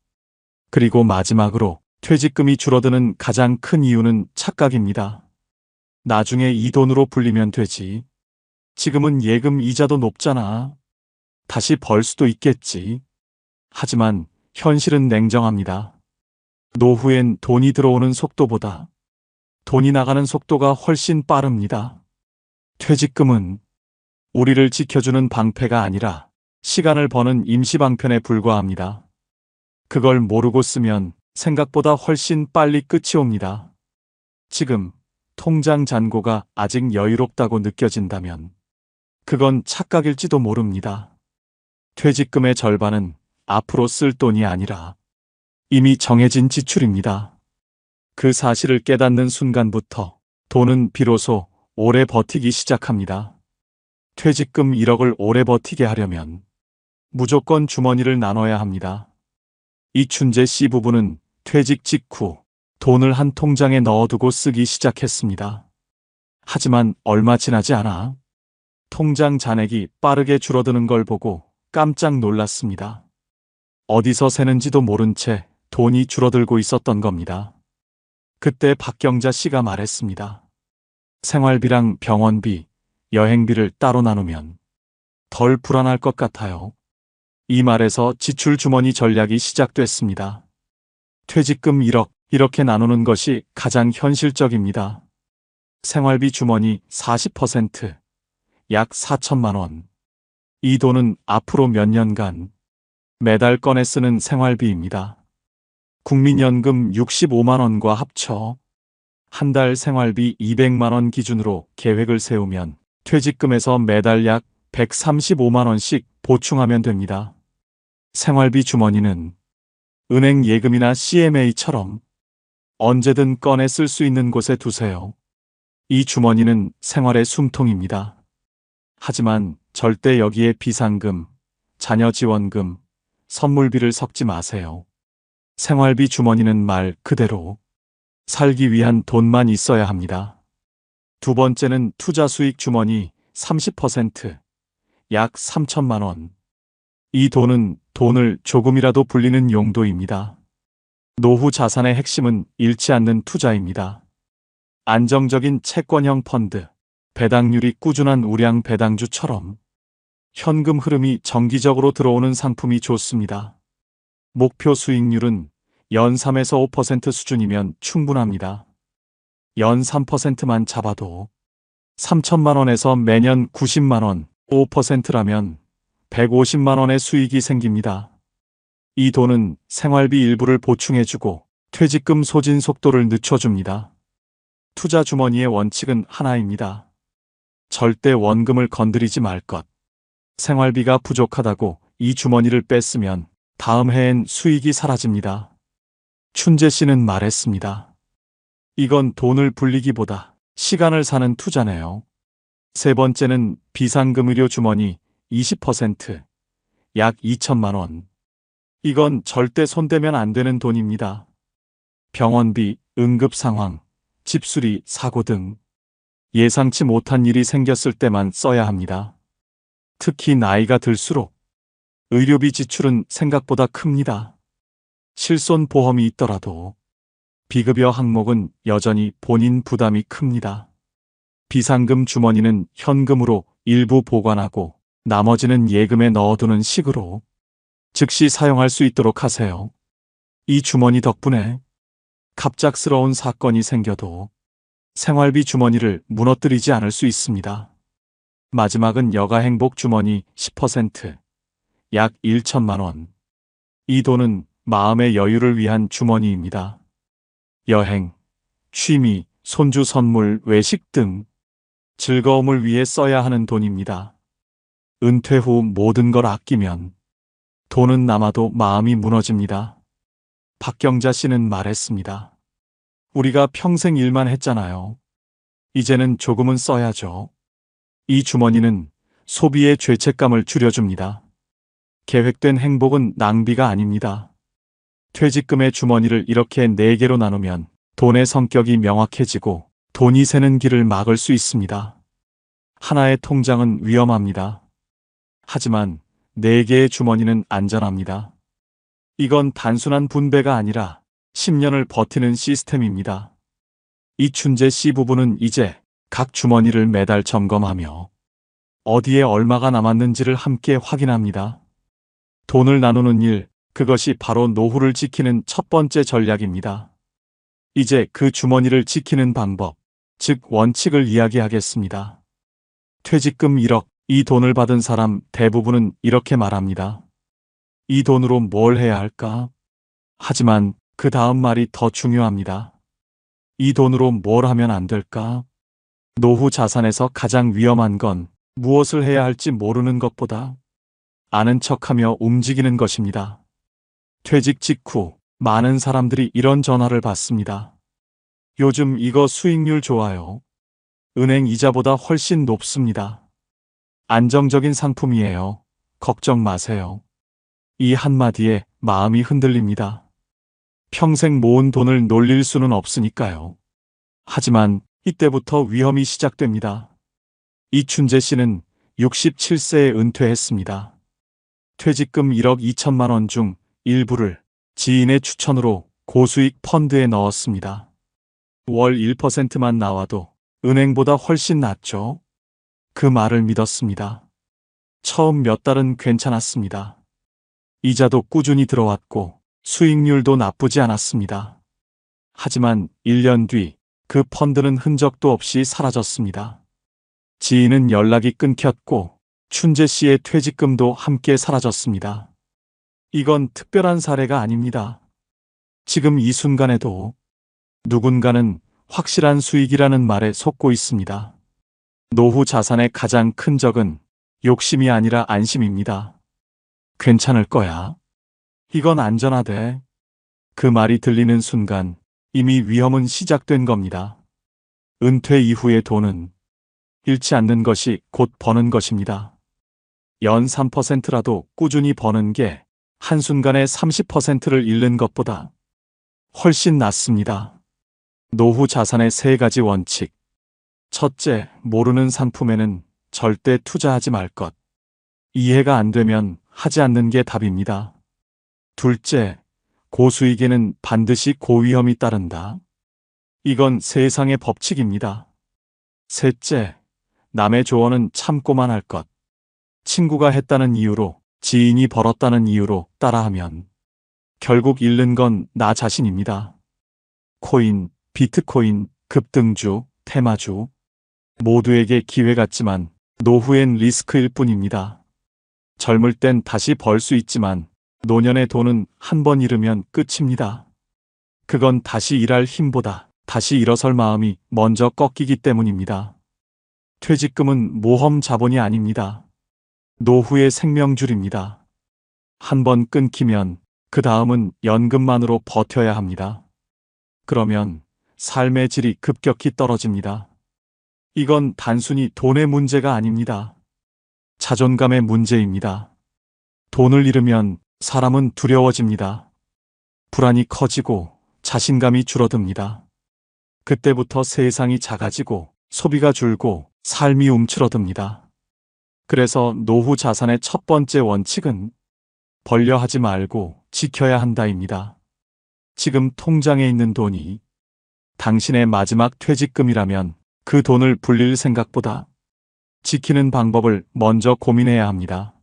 그리고 마지막으로 퇴직금이 줄어드는 가장 큰 이유는 착각입니다. 나중에 이 돈으로 불리면 되지. 지금은 예금 이자도 높잖아. 다시 벌 수도 있겠지. 하지만 현실은 냉정합니다. 노후엔 돈이 들어오는 속도보다 돈이 나가는 속도가 훨씬 빠릅니다. 퇴직금은 우리를 지켜주는 방패가 아니라 시간을 버는 임시방편에 불과합니다. 그걸 모르고 쓰면 생각보다 훨씬 빨리 끝이 옵니다. 지금 통장 잔고가 아직 여유롭다고 느껴진다면 그건 착각일지도 모릅니다. 퇴직금의 절반은 앞으로 쓸 돈이 아니라 이미 정해진 지출입니다. 그 사실을 깨닫는 순간부터 돈은 비로소 오래 버티기 시작합니다. 퇴직금 1억을 오래 버티게 하려면 무조건 주머니를 나눠야 합니다. 이춘재 씨 부부는 퇴직 직후 돈을 한 통장에 넣어두고 쓰기 시작했습니다. 하지만 얼마 지나지 않아 통장 잔액이 빠르게 줄어드는 걸 보고 깜짝 놀랐습니다. 어디서 새는지도 모른 채 돈이 줄어들고 있었던 겁니다. 그때 박경자 씨가 말했습니다. 생활비랑 병원비, 여행비를 따로 나누면 덜 불안할 것 같아요. 이 말에서 지출 주머니 전략이 시작됐습니다. 퇴직금 1억, 이렇게 나누는 것이 가장 현실적입니다. 생활비 주머니 40%, 약 4천만 원. 이 돈은 앞으로 몇 년간 매달 꺼내 쓰는 생활비입니다. 국민연금 65만 원과 합쳐 한 달 생활비 200만 원 기준으로 계획을 세우면 퇴직금에서 매달 약 135만 원씩 보충하면 됩니다. 생활비 주머니는 은행 예금이나 CMA처럼 언제든 꺼내 쓸 수 있는 곳에 두세요. 이 주머니는 생활의 숨통입니다. 하지만 절대 여기에 비상금, 자녀 지원금, 선물비를 섞지 마세요. 생활비 주머니는 말 그대로 살기 위한 돈만 있어야 합니다. 두 번째는 투자 수익 주머니 30%, 약 3천만 원. 이 돈은 돈을 조금이라도 불리는 용도입니다. 노후 자산의 핵심은 잃지 않는 투자입니다. 안정적인 채권형 펀드, 배당률이 꾸준한 우량 배당주처럼 현금 흐름이 정기적으로 들어오는 상품이 좋습니다. 목표 수익률은 연 3에서 5% 수준이면 충분합니다. 연 3%만 잡아도 3천만 원에서 매년 90만 원, 5%라면 150만 원의 수익이 생깁니다. 이 돈은 생활비 일부를 보충해주고 퇴직금 소진 속도를 늦춰줍니다. 투자 주머니의 원칙은 하나입니다. 절대 원금을 건드리지 말 것. 생활비가 부족하다고 이 주머니를 뺐으면 다음 해엔 수익이 사라집니다. 춘재 씨는 말했습니다. 이건 돈을 불리기보다 시간을 사는 투자네요. 세 번째는 비상금 의료 주머니 20%, 약 2천만 원. 이건 절대 손대면 안 되는 돈입니다. 병원비, 응급 상황, 집수리, 사고 등 예상치 못한 일이 생겼을 때만 써야 합니다. 특히 나이가 들수록 의료비 지출은 생각보다 큽니다. 실손 보험이 있더라도 비급여 항목은 여전히 본인 부담이 큽니다. 비상금 주머니는 현금으로 일부 보관하고 나머지는 예금에 넣어두는 식으로 즉시 사용할 수 있도록 하세요. 이 주머니 덕분에 갑작스러운 사건이 생겨도 생활비 주머니를 무너뜨리지 않을 수 있습니다. 마지막은 여가 행복 주머니 10%, 약 1천만 원. 이 돈은 마음의 여유를 위한 주머니입니다. 여행, 취미, 손주 선물, 외식 등 즐거움을 위해 써야 하는 돈입니다. 은퇴 후 모든 걸 아끼면 돈은 남아도 마음이 무너집니다. 박경자 씨는 말했습니다. 우리가 평생 일만 했잖아요. 이제는 조금은 써야죠. 이 주머니는 소비의 죄책감을 줄여줍니다. 계획된 행복은 낭비가 아닙니다. 퇴직금의 주머니를 이렇게 4개로 나누면 돈의 성격이 명확해지고 돈이 새는 길을 막을 수 있습니다. 하나의 통장은 위험합니다. 하지만 4개의 주머니는 안전합니다. 이건 단순한 분배가 아니라 10년을 버티는 시스템입니다. 이춘재 씨 부부는 이제 각 주머니를 매달 점검하며 어디에 얼마가 남았는지를 함께 확인합니다. 돈을 나누는 일, 그것이 바로 노후를 지키는 첫 번째 전략입니다. 이제 그 주머니를 지키는 방법, 즉 원칙을 이야기하겠습니다. 퇴직금 1억, 이 돈을 받은 사람 대부분은 이렇게 말합니다. 이 돈으로 뭘 해야 할까? 하지만 그 다음 말이 더 중요합니다. 이 돈으로 뭘 하면 안 될까? 노후 자산에서 가장 위험한 건 무엇을 해야 할지 모르는 것보다 아는 척하며 움직이는 것입니다. 퇴직 직후 많은 사람들이 이런 전화를 받습니다. 요즘 이거 수익률 좋아요. 은행 이자보다 훨씬 높습니다. 안정적인 상품이에요. 걱정 마세요. 이 한마디에 마음이 흔들립니다. 평생 모은 돈을 놀릴 수는 없으니까요. 하지만 이때부터 위험이 시작됩니다. 이춘재 씨는 67세에 은퇴했습니다. 퇴직금 1억 2천만 원 중 일부를 지인의 추천으로 고수익 펀드에 넣었습니다. 월 1%만 나와도 은행보다 훨씬 낫죠. 그 말을 믿었습니다. 처음 몇 달은 괜찮았습니다. 이자도 꾸준히 들어왔고 수익률도 나쁘지 않았습니다. 하지만 1년 뒤 그 펀드는 흔적도 없이 사라졌습니다. 지인은 연락이 끊겼고 춘재 씨의 퇴직금도 함께 사라졌습니다. 이건 특별한 사례가 아닙니다. 지금 이 순간에도 누군가는 확실한 수익이라는 말에 속고 있습니다. 노후 자산의 가장 큰 적은 욕심이 아니라 안심입니다. 괜찮을 거야. 이건 안전하대. 그 말이 들리는 순간 이미 위험은 시작된 겁니다. 은퇴 이후의 돈은 잃지 않는 것이 곧 버는 것입니다. 연 3%라도 꾸준히 버는 게 한순간에 30%를 잃는 것보다 훨씬 낫습니다. 노후 자산의 3가지 원칙. 첫째, 모르는 상품에는 절대 투자하지 말 것. 이해가 안 되면 하지 않는 게 답입니다. 둘째, 고수익에는 반드시 고위험이 따른다. 이건 세상의 법칙입니다. 셋째, 남의 조언은 참고만 할 것. 친구가 했다는 이유로, 지인이 벌었다는 이유로 따라하면 결국 잃는 건 나 자신입니다. 코인, 비트코인, 급등주, 테마주 모두에게 기회 같지만 노후엔 리스크일 뿐입니다. 젊을 땐 다시 벌 수 있지만 노년의 돈은 한 번 잃으면 끝입니다. 그건 다시 일할 힘보다 다시 일어설 마음이 먼저 꺾이기 때문입니다. 퇴직금은 모험 자본이 아닙니다. 노후의 생명줄입니다. 한 번 끊기면 그 다음은 연금만으로 버텨야 합니다. 그러면 삶의 질이 급격히 떨어집니다. 이건 단순히 돈의 문제가 아닙니다. 자존감의 문제입니다. 돈을 잃으면 사람은 두려워집니다. 불안이 커지고 자신감이 줄어듭니다. 그때부터 세상이 작아지고 소비가 줄고 삶이 움츠러듭니다. 그래서 노후 자산의 첫 번째 원칙은 벌려 하지 말고 지켜야 한다입니다. 지금 통장에 있는 돈이 당신의 마지막 퇴직금이라면 그 돈을 불릴 생각보다 지키는 방법을 먼저 고민해야 합니다.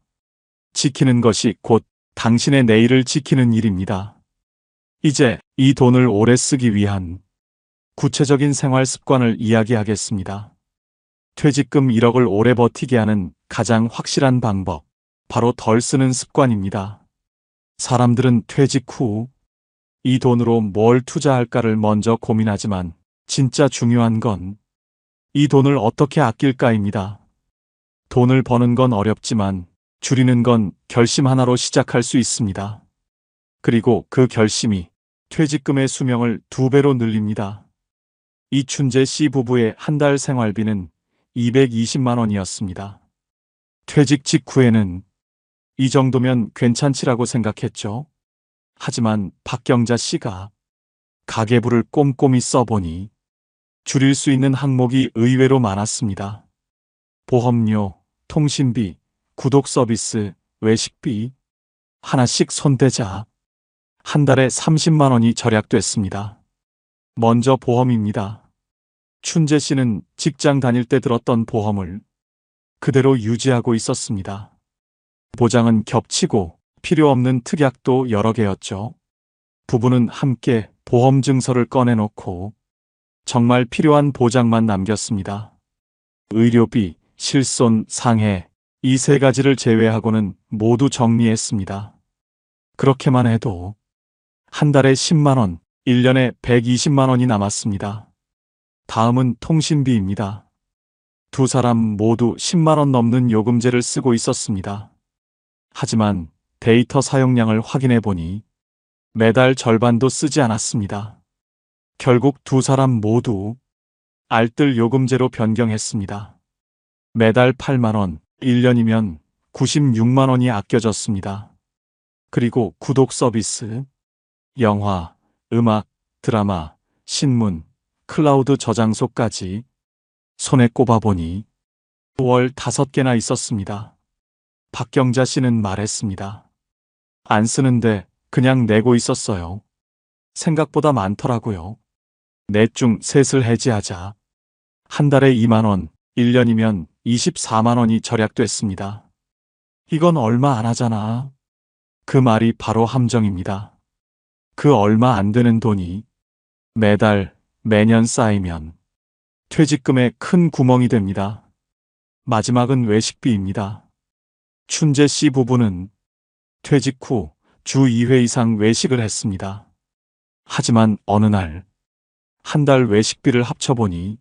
지키는 것이 곧 당신의 내일을 지키는 일입니다. 이제 이 돈을 오래 쓰기 위한 구체적인 생활 습관을 이야기하겠습니다. 퇴직금 1억을 오래 버티게 하는 가장 확실한 방법, 바로 덜 쓰는 습관입니다. 사람들은 퇴직 후 이 돈으로 뭘 투자할까를 먼저 고민하지만 진짜 중요한 건 이 돈을 어떻게 아낄까입니다. 돈을 버는 건 어렵지만 줄이는 건 결심 하나로 시작할 수 있습니다. 그리고 그 결심이 퇴직금의 수명을 2배로 늘립니다. 이춘재 씨 부부의 한 달 생활비는 220만 원이었습니다. 퇴직 직후에는 이 정도면 괜찮지라고 생각했죠. 하지만 박경자 씨가 가계부를 꼼꼼히 써보니 줄일 수 있는 항목이 의외로 많았습니다. 보험료, 통신비, 구독 서비스, 외식비, 하나씩 손대자 한 달에 30만 원이 절약됐습니다. 먼저 보험입니다. 춘재 씨는 직장 다닐 때 들었던 보험을 그대로 유지하고 있었습니다. 보장은 겹치고 필요 없는 특약도 여러 개였죠. 부부는 함께 보험 증서를 꺼내놓고 정말 필요한 보장만 남겼습니다. 의료비, 실손, 상해 이 3가지를 제외하고는 모두 정리했습니다. 그렇게만 해도 한 달에 10만 원, 1년에 120만 원이 남았습니다. 다음은 통신비입니다. 두 사람 모두 10만 원 넘는 요금제를 쓰고 있었습니다. 하지만 데이터 사용량을 확인해 보니 매달 절반도 쓰지 않았습니다. 결국 두 사람 모두 알뜰 요금제로 변경했습니다. 매달 8만 원, 1년이면 96만 원이 아껴졌습니다. 그리고 구독 서비스, 영화, 음악, 드라마, 신문, 클라우드 저장소까지 손에 꼽아보니 월 5개나 있었습니다. 박경자 씨는 말했습니다. 안 쓰는데 그냥 내고 있었어요. 생각보다 많더라고요. 넷 중 셋을 해지하자 한 달에 2만 원, 1년이면 24만 원이 절약됐습니다. 이건 얼마 안 하잖아. 그 말이 바로 함정입니다. 그 얼마 안 되는 돈이 매달, 매년 쌓이면 퇴직금에 큰 구멍이 됩니다. 마지막은 외식비입니다. 춘재 씨 부부는 퇴직 후 주 2회 이상 외식을 했습니다. 하지만 어느 날, 한 달 외식비를 합쳐보니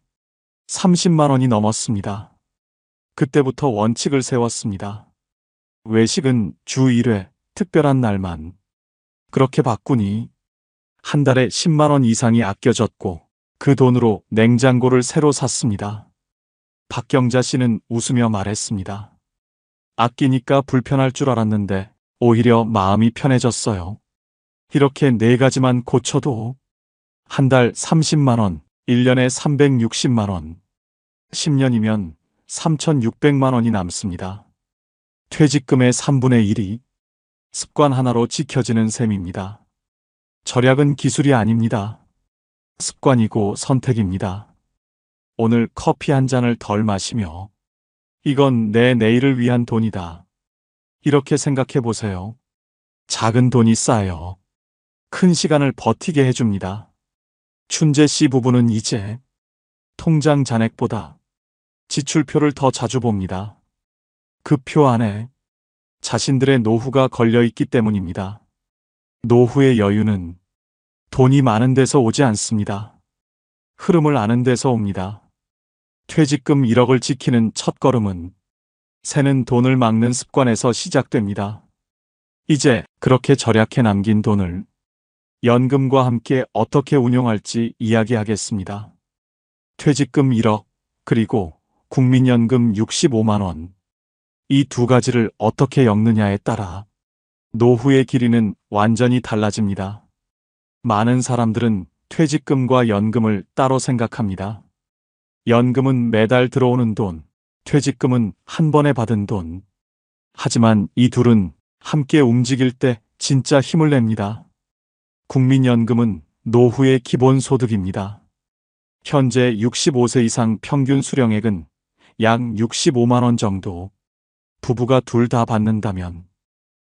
30만 원이 넘었습니다. 그때부터 원칙을 세웠습니다. 외식은 주 1회, 특별한 날만. 그렇게 바꾸니 한 달에 10만 원 이상이 아껴졌고 그 돈으로 냉장고를 새로 샀습니다. 박경자 씨는 웃으며 말했습니다. 아끼니까 불편할 줄 알았는데 오히려 마음이 편해졌어요. 이렇게 4가지만 고쳐도 한 달 30만 원, 1년에 360만 원, 10년이면 3,600만 원이 남습니다. 퇴직금의 3분의 1이 습관 하나로 지켜지는 셈입니다. 절약은 기술이 아닙니다. 습관이고 선택입니다. 오늘 커피 한 잔을 덜 마시며 이건 내 내일을 위한 돈이다. 이렇게 생각해 보세요. 작은 돈이 쌓여 큰 시간을 버티게 해줍니다. 춘재 씨 부부는 이제 통장 잔액보다 지출표를 더 자주 봅니다. 그 표 안에 자신들의 노후가 걸려 있기 때문입니다. 노후의 여유는 돈이 많은 데서 오지 않습니다. 흐름을 아는 데서 옵니다. 퇴직금 1억을 지키는 첫걸음은 새는 돈을 막는 습관에서 시작됩니다. 이제 그렇게 절약해 남긴 돈을 연금과 함께 어떻게 운용할지 이야기하겠습니다. 퇴직금 1억, 그리고 국민연금 65만 원. 이 2가지를 어떻게 엮느냐에 따라 노후의 길이는 완전히 달라집니다. 많은 사람들은 퇴직금과 연금을 따로 생각합니다. 연금은 매달 들어오는 돈, 퇴직금은 한 번에 받은 돈. 하지만 이 둘은 함께 움직일 때 진짜 힘을 냅니다. 국민연금은 노후의 기본소득입니다. 현재 65세 이상 평균 수령액은 약 65만 원 정도. 부부가 둘 다 받는다면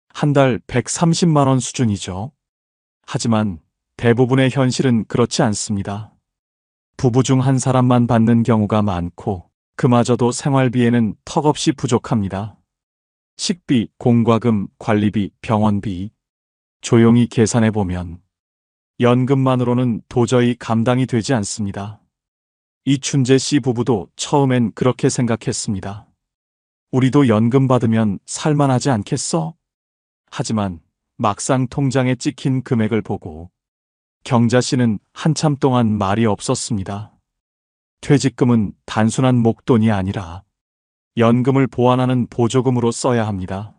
한 달 130만 원 수준이죠. 하지만 대부분의 현실은 그렇지 않습니다. 부부 중 한 사람만 받는 경우가 많고 그마저도 생활비에는 턱없이 부족합니다. 식비, 공과금, 관리비, 병원비. 조용히 계산해 보면 연금만으로는 도저히 감당이 되지 않습니다. 이춘재 씨 부부도 처음엔 그렇게 생각했습니다. 우리도 연금 받으면 살만하지 않겠어? 하지만 막상 통장에 찍힌 금액을 보고 경자 씨는 한참 동안 말이 없었습니다. 퇴직금은 단순한 목돈이 아니라 연금을 보완하는 보조금으로 써야 합니다.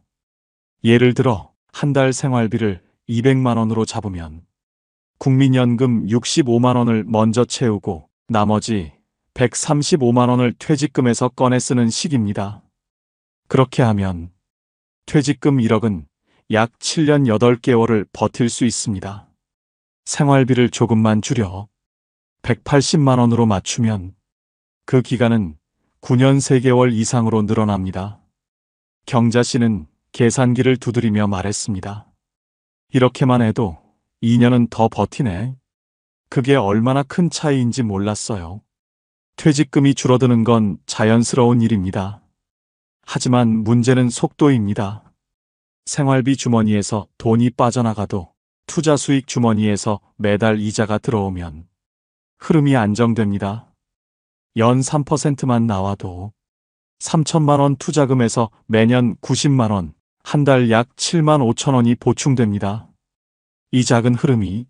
예를 들어 한 달 생활비를 200만 원으로 잡으면 국민연금 65만 원을 먼저 채우고 나머지 135만 원을 퇴직금에서 꺼내 쓰는 식입니다. 그렇게 하면 퇴직금 1억은 약 7년 8개월을 버틸 수 있습니다. 생활비를 조금만 줄여 180만 원으로 맞추면 그 기간은 9년 3개월 이상으로 늘어납니다. 경자 씨는 계산기를 두드리며 말했습니다. 이렇게만 해도 2년은 더 버티네. 그게 얼마나 큰 차이인지 몰랐어요. 퇴직금이 줄어드는 건 자연스러운 일입니다. 하지만 문제는 속도입니다. 생활비 주머니에서 돈이 빠져나가도 투자 수익 주머니에서 매달 이자가 들어오면 흐름이 안정됩니다. 연 3%만 나와도 3천만 원 투자금에서 매년 90만 원, 한 달 약 7만 5천 원이 보충됩니다. 이 작은 흐름이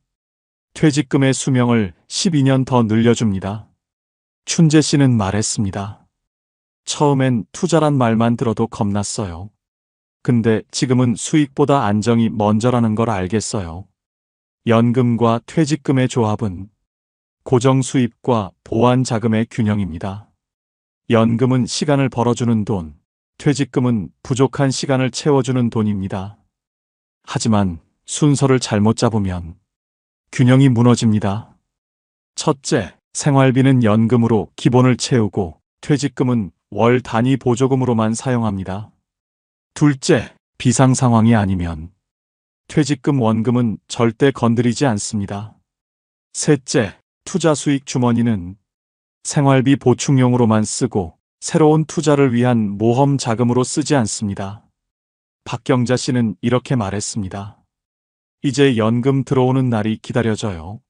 퇴직금의 수명을 12년 더 늘려줍니다. 춘재 씨는 말했습니다. 처음엔 투자란 말만 들어도 겁났어요. 근데 지금은 수익보다 안정이 먼저라는 걸 알겠어요. 연금과 퇴직금의 조합은 고정 수입과 보완 자금의 균형입니다. 연금은 시간을 벌어주는 돈, 퇴직금은 부족한 시간을 채워주는 돈입니다. 하지만 순서를 잘못 잡으면 균형이 무너집니다. 첫째, 생활비는 연금으로 기본을 채우고 퇴직금은 월 단위 보조금으로만 사용합니다. 둘째, 비상 상황이 아니면 퇴직금 원금은 절대 건드리지 않습니다. 셋째, 투자 수익 주머니는 생활비 보충용으로만 쓰고 새로운 투자를 위한 모험 자금으로 쓰지 않습니다. 박경자 씨는 이렇게 말했습니다. 이제 연금 들어오는 날이 기다려져요.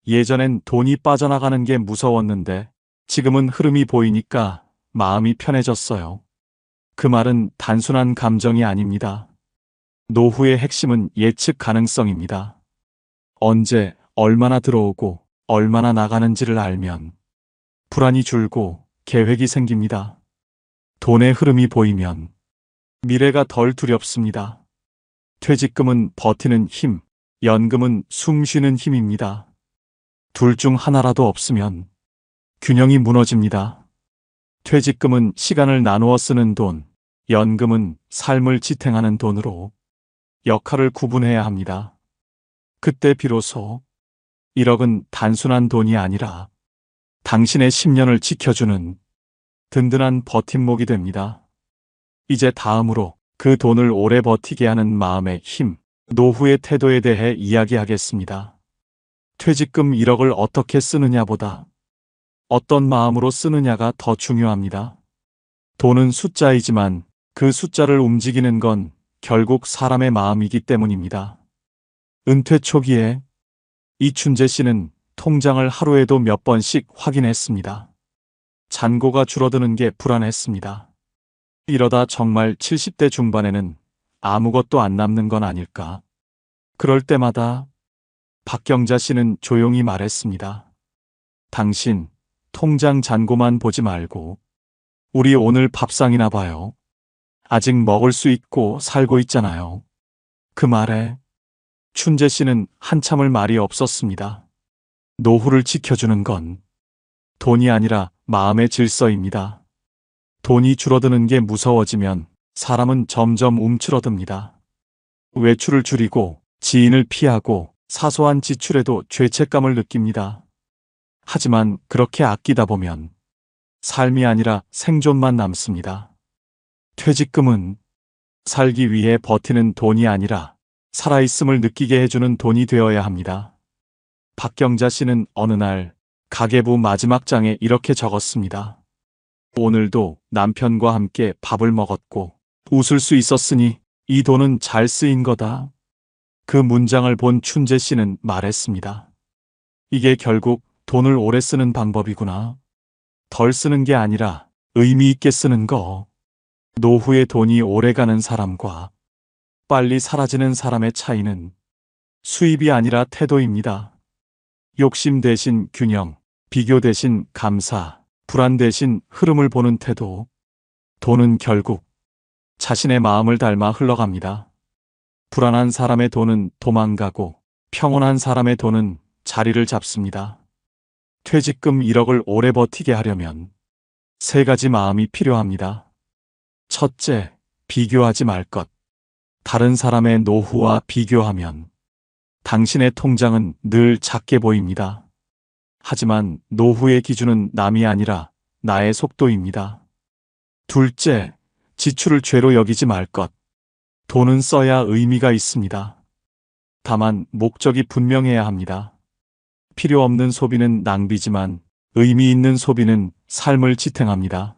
예전엔 돈이 빠져나가는 게 무서웠는데 지금은 흐름이 보이니까 마음이 편해졌어요. 그 말은 단순한 감정이 아닙니다. 노후의 핵심은 예측 가능성입니다. 언제, 얼마나 들어오고 얼마나 나가는지를 알면 불안이 줄고 계획이 생깁니다. 돈의 흐름이 보이면 미래가 덜 두렵습니다. 퇴직금은 버티는 힘, 연금은 숨 쉬는 힘입니다. 둘 중 하나라도 없으면 균형이 무너집니다. 퇴직금은 시간을 나누어 쓰는 돈, 연금은 삶을 지탱하는 돈으로 역할을 구분해야 합니다. 그때 비로소 1억은 단순한 돈이 아니라 당신의 10년을 지켜주는 든든한 버팀목이 됩니다. 이제 다음으로 그 돈을 오래 버티게 하는 마음의 힘, 노후의 태도에 대해 이야기하겠습니다. 퇴직금 1억을 어떻게 쓰느냐보다 어떤 마음으로 쓰느냐가 더 중요합니다. 돈은 숫자이지만 그 숫자를 움직이는 건 결국 사람의 마음이기 때문입니다. 은퇴 초기에 이춘재 씨는 통장을 하루에도 몇 번씩 확인했습니다. 잔고가 줄어드는 게 불안했습니다. 이러다 정말 70대 중반에는 아무것도 안 남는 건 아닐까. 그럴 때마다 박경자 씨는 조용히 말했습니다. 당신 통장 잔고만 보지 말고 우리 오늘 밥상이나 봐요. 아직 먹을 수 있고 살고 있잖아요. 그 말에 춘재 씨는 한참을 말이 없었습니다. 노후를 지켜주는 건 돈이 아니라 마음의 질서입니다. 돈이 줄어드는 게 무서워지면 사람은 점점 움츠러듭니다. 외출을 줄이고 지인을 피하고 사소한 지출에도 죄책감을 느낍니다. 하지만 그렇게 아끼다 보면 삶이 아니라 생존만 남습니다. 퇴직금은 살기 위해 버티는 돈이 아니라 살아있음을 느끼게 해주는 돈이 되어야 합니다. 박경자 씨는 어느 날 가계부 마지막 장에 이렇게 적었습니다. 오늘도 남편과 함께 밥을 먹었고 웃을 수 있었으니 이 돈은 잘 쓰인 거다. 그 문장을 본 춘재 씨는 말했습니다. 이게 결국 돈을 오래 쓰는 방법이구나. 덜 쓰는 게 아니라 의미 있게 쓰는 거. 노후에 돈이 오래 가는 사람과 빨리 사라지는 사람의 차이는 수입이 아니라 태도입니다. 욕심 대신 균형, 비교 대신 감사, 불안 대신 흐름을 보는 태도. 돈은 결국 자신의 마음을 닮아 흘러갑니다. 불안한 사람의 돈은 도망가고 평온한 사람의 돈은 자리를 잡습니다. 퇴직금 1억을 오래 버티게 하려면 3가지 마음이 필요합니다. 첫째, 비교하지 말 것. 다른 사람의 노후와 비교하면 당신의 통장은 늘 작게 보입니다. 하지만 노후의 기준은 남이 아니라 나의 속도입니다. 둘째, 지출을 죄로 여기지 말 것. 돈은 써야 의미가 있습니다. 다만 목적이 분명해야 합니다. 필요 없는 소비는 낭비지만 의미 있는 소비는 삶을 지탱합니다.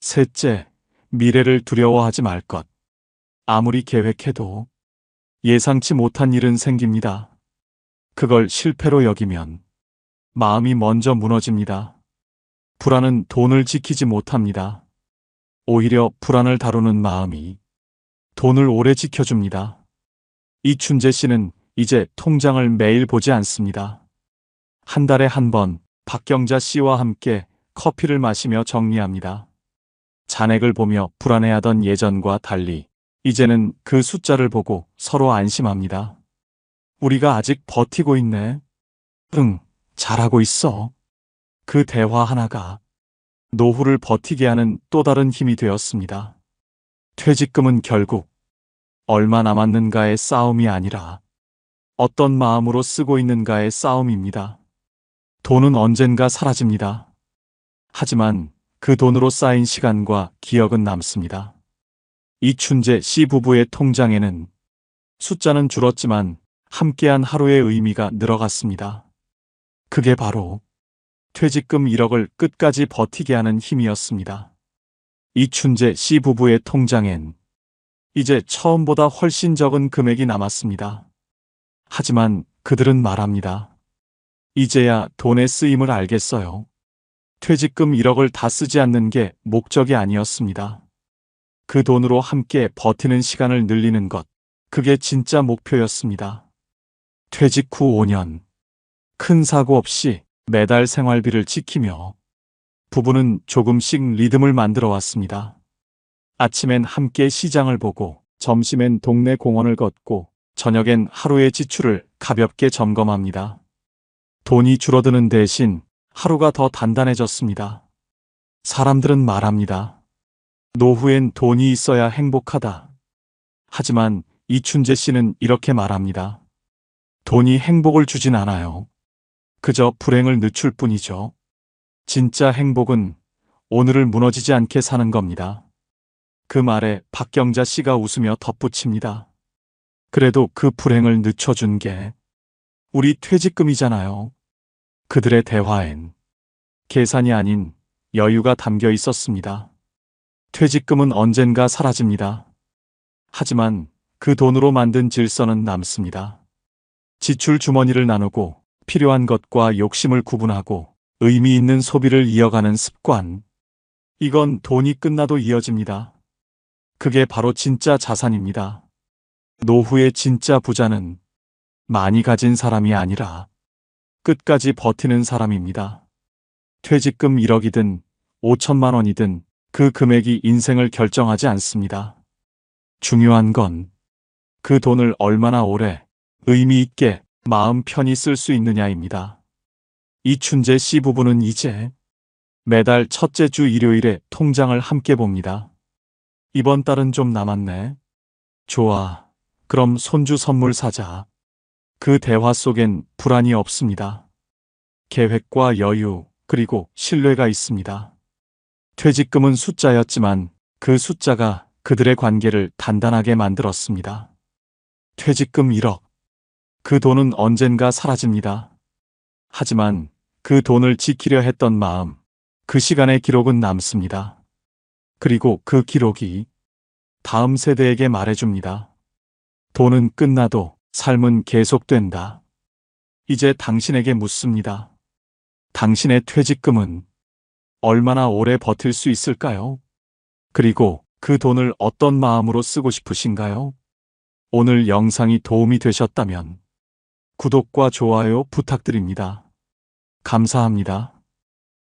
셋째, 미래를 두려워하지 말 것. 아무리 계획해도 예상치 못한 일은 생깁니다. 그걸 실패로 여기면 마음이 먼저 무너집니다. 불안은 돈을 지키지 못합니다. 오히려 불안을 다루는 마음이 돈을 오래 지켜줍니다. 이춘재 씨는 이제 통장을 매일 보지 않습니다. 한 달에 한 번 박경자 씨와 함께 커피를 마시며 정리합니다. 잔액을 보며 불안해하던 예전과 달리 이제는 그 숫자를 보고 서로 안심합니다. 우리가 아직 버티고 있네. 응, 잘하고 있어. 그 대화 하나가 노후를 버티게 하는 또 다른 힘이 되었습니다. 퇴직금은 결국 얼마 남았는가의 싸움이 아니라 어떤 마음으로 쓰고 있는가의 싸움입니다. 돈은 언젠가 사라집니다. 하지만 그 돈으로 쌓인 시간과 기억은 남습니다. 이춘재 씨 부부의 통장에는 숫자는 줄었지만 함께한 하루의 의미가 늘어갔습니다. 그게 바로 퇴직금 1억을 끝까지 버티게 하는 힘이었습니다. 이춘재 씨 부부의 통장엔 이제 처음보다 훨씬 적은 금액이 남았습니다. 하지만 그들은 말합니다. 이제야 돈의 쓰임을 알겠어요. 퇴직금 1억을 다 쓰지 않는 게 목적이 아니었습니다. 그 돈으로 함께 버티는 시간을 늘리는 것, 그게 진짜 목표였습니다. 퇴직 후 5년, 큰 사고 없이 매달 생활비를 지키며 부부는 조금씩 리듬을 만들어 왔습니다. 아침엔 함께 시장을 보고, 점심엔 동네 공원을 걷고, 저녁엔 하루의 지출을 가볍게 점검합니다. 돈이 줄어드는 대신 하루가 더 단단해졌습니다. 사람들은 말합니다. 노후엔 돈이 있어야 행복하다. 하지만 이춘재 씨는 이렇게 말합니다. 돈이 행복을 주진 않아요. 그저 불행을 늦출 뿐이죠. 진짜 행복은 오늘을 무너지지 않게 사는 겁니다. 그 말에 박경자 씨가 웃으며 덧붙입니다. 그래도 그 불행을 늦춰준 게 우리 퇴직금이잖아요. 그들의 대화엔 계산이 아닌 여유가 담겨 있었습니다. 퇴직금은 언젠가 사라집니다. 하지만 그 돈으로 만든 질서는 남습니다. 지출 주머니를 나누고 필요한 것과 욕심을 구분하고 의미 있는 소비를 이어가는 습관. 이건 돈이 끝나도 이어집니다. 그게 바로 진짜 자산입니다. 노후의 진짜 부자는 많이 가진 사람이 아니라 끝까지 버티는 사람입니다. 퇴직금 1억이든 5천만 원이든 그 금액이 인생을 결정하지 않습니다. 중요한 건 그 돈을 얼마나 오래 의미 있게 마음 편히 쓸 수 있느냐입니다. 이춘재 씨 부부는 이제 매달 첫째 주 일요일에 통장을 함께 봅니다. 이번 달은 좀 남았네. 좋아. 그럼 손주 선물 사자. 그 대화 속엔 불안이 없습니다. 계획과 여유, 그리고 신뢰가 있습니다. 퇴직금은 숫자였지만 그 숫자가 그들의 관계를 단단하게 만들었습니다. 퇴직금 1억. 그 돈은 언젠가 사라집니다. 하지만 그 돈을 지키려 했던 마음, 그 시간의 기록은 남습니다. 그리고 그 기록이 다음 세대에게 말해줍니다. 돈은 끝나도 삶은 계속된다. 이제 당신에게 묻습니다. 당신의 퇴직금은 얼마나 오래 버틸 수 있을까요? 그리고 그 돈을 어떤 마음으로 쓰고 싶으신가요? 오늘 영상이 도움이 되셨다면 구독과 좋아요 부탁드립니다. 감사합니다.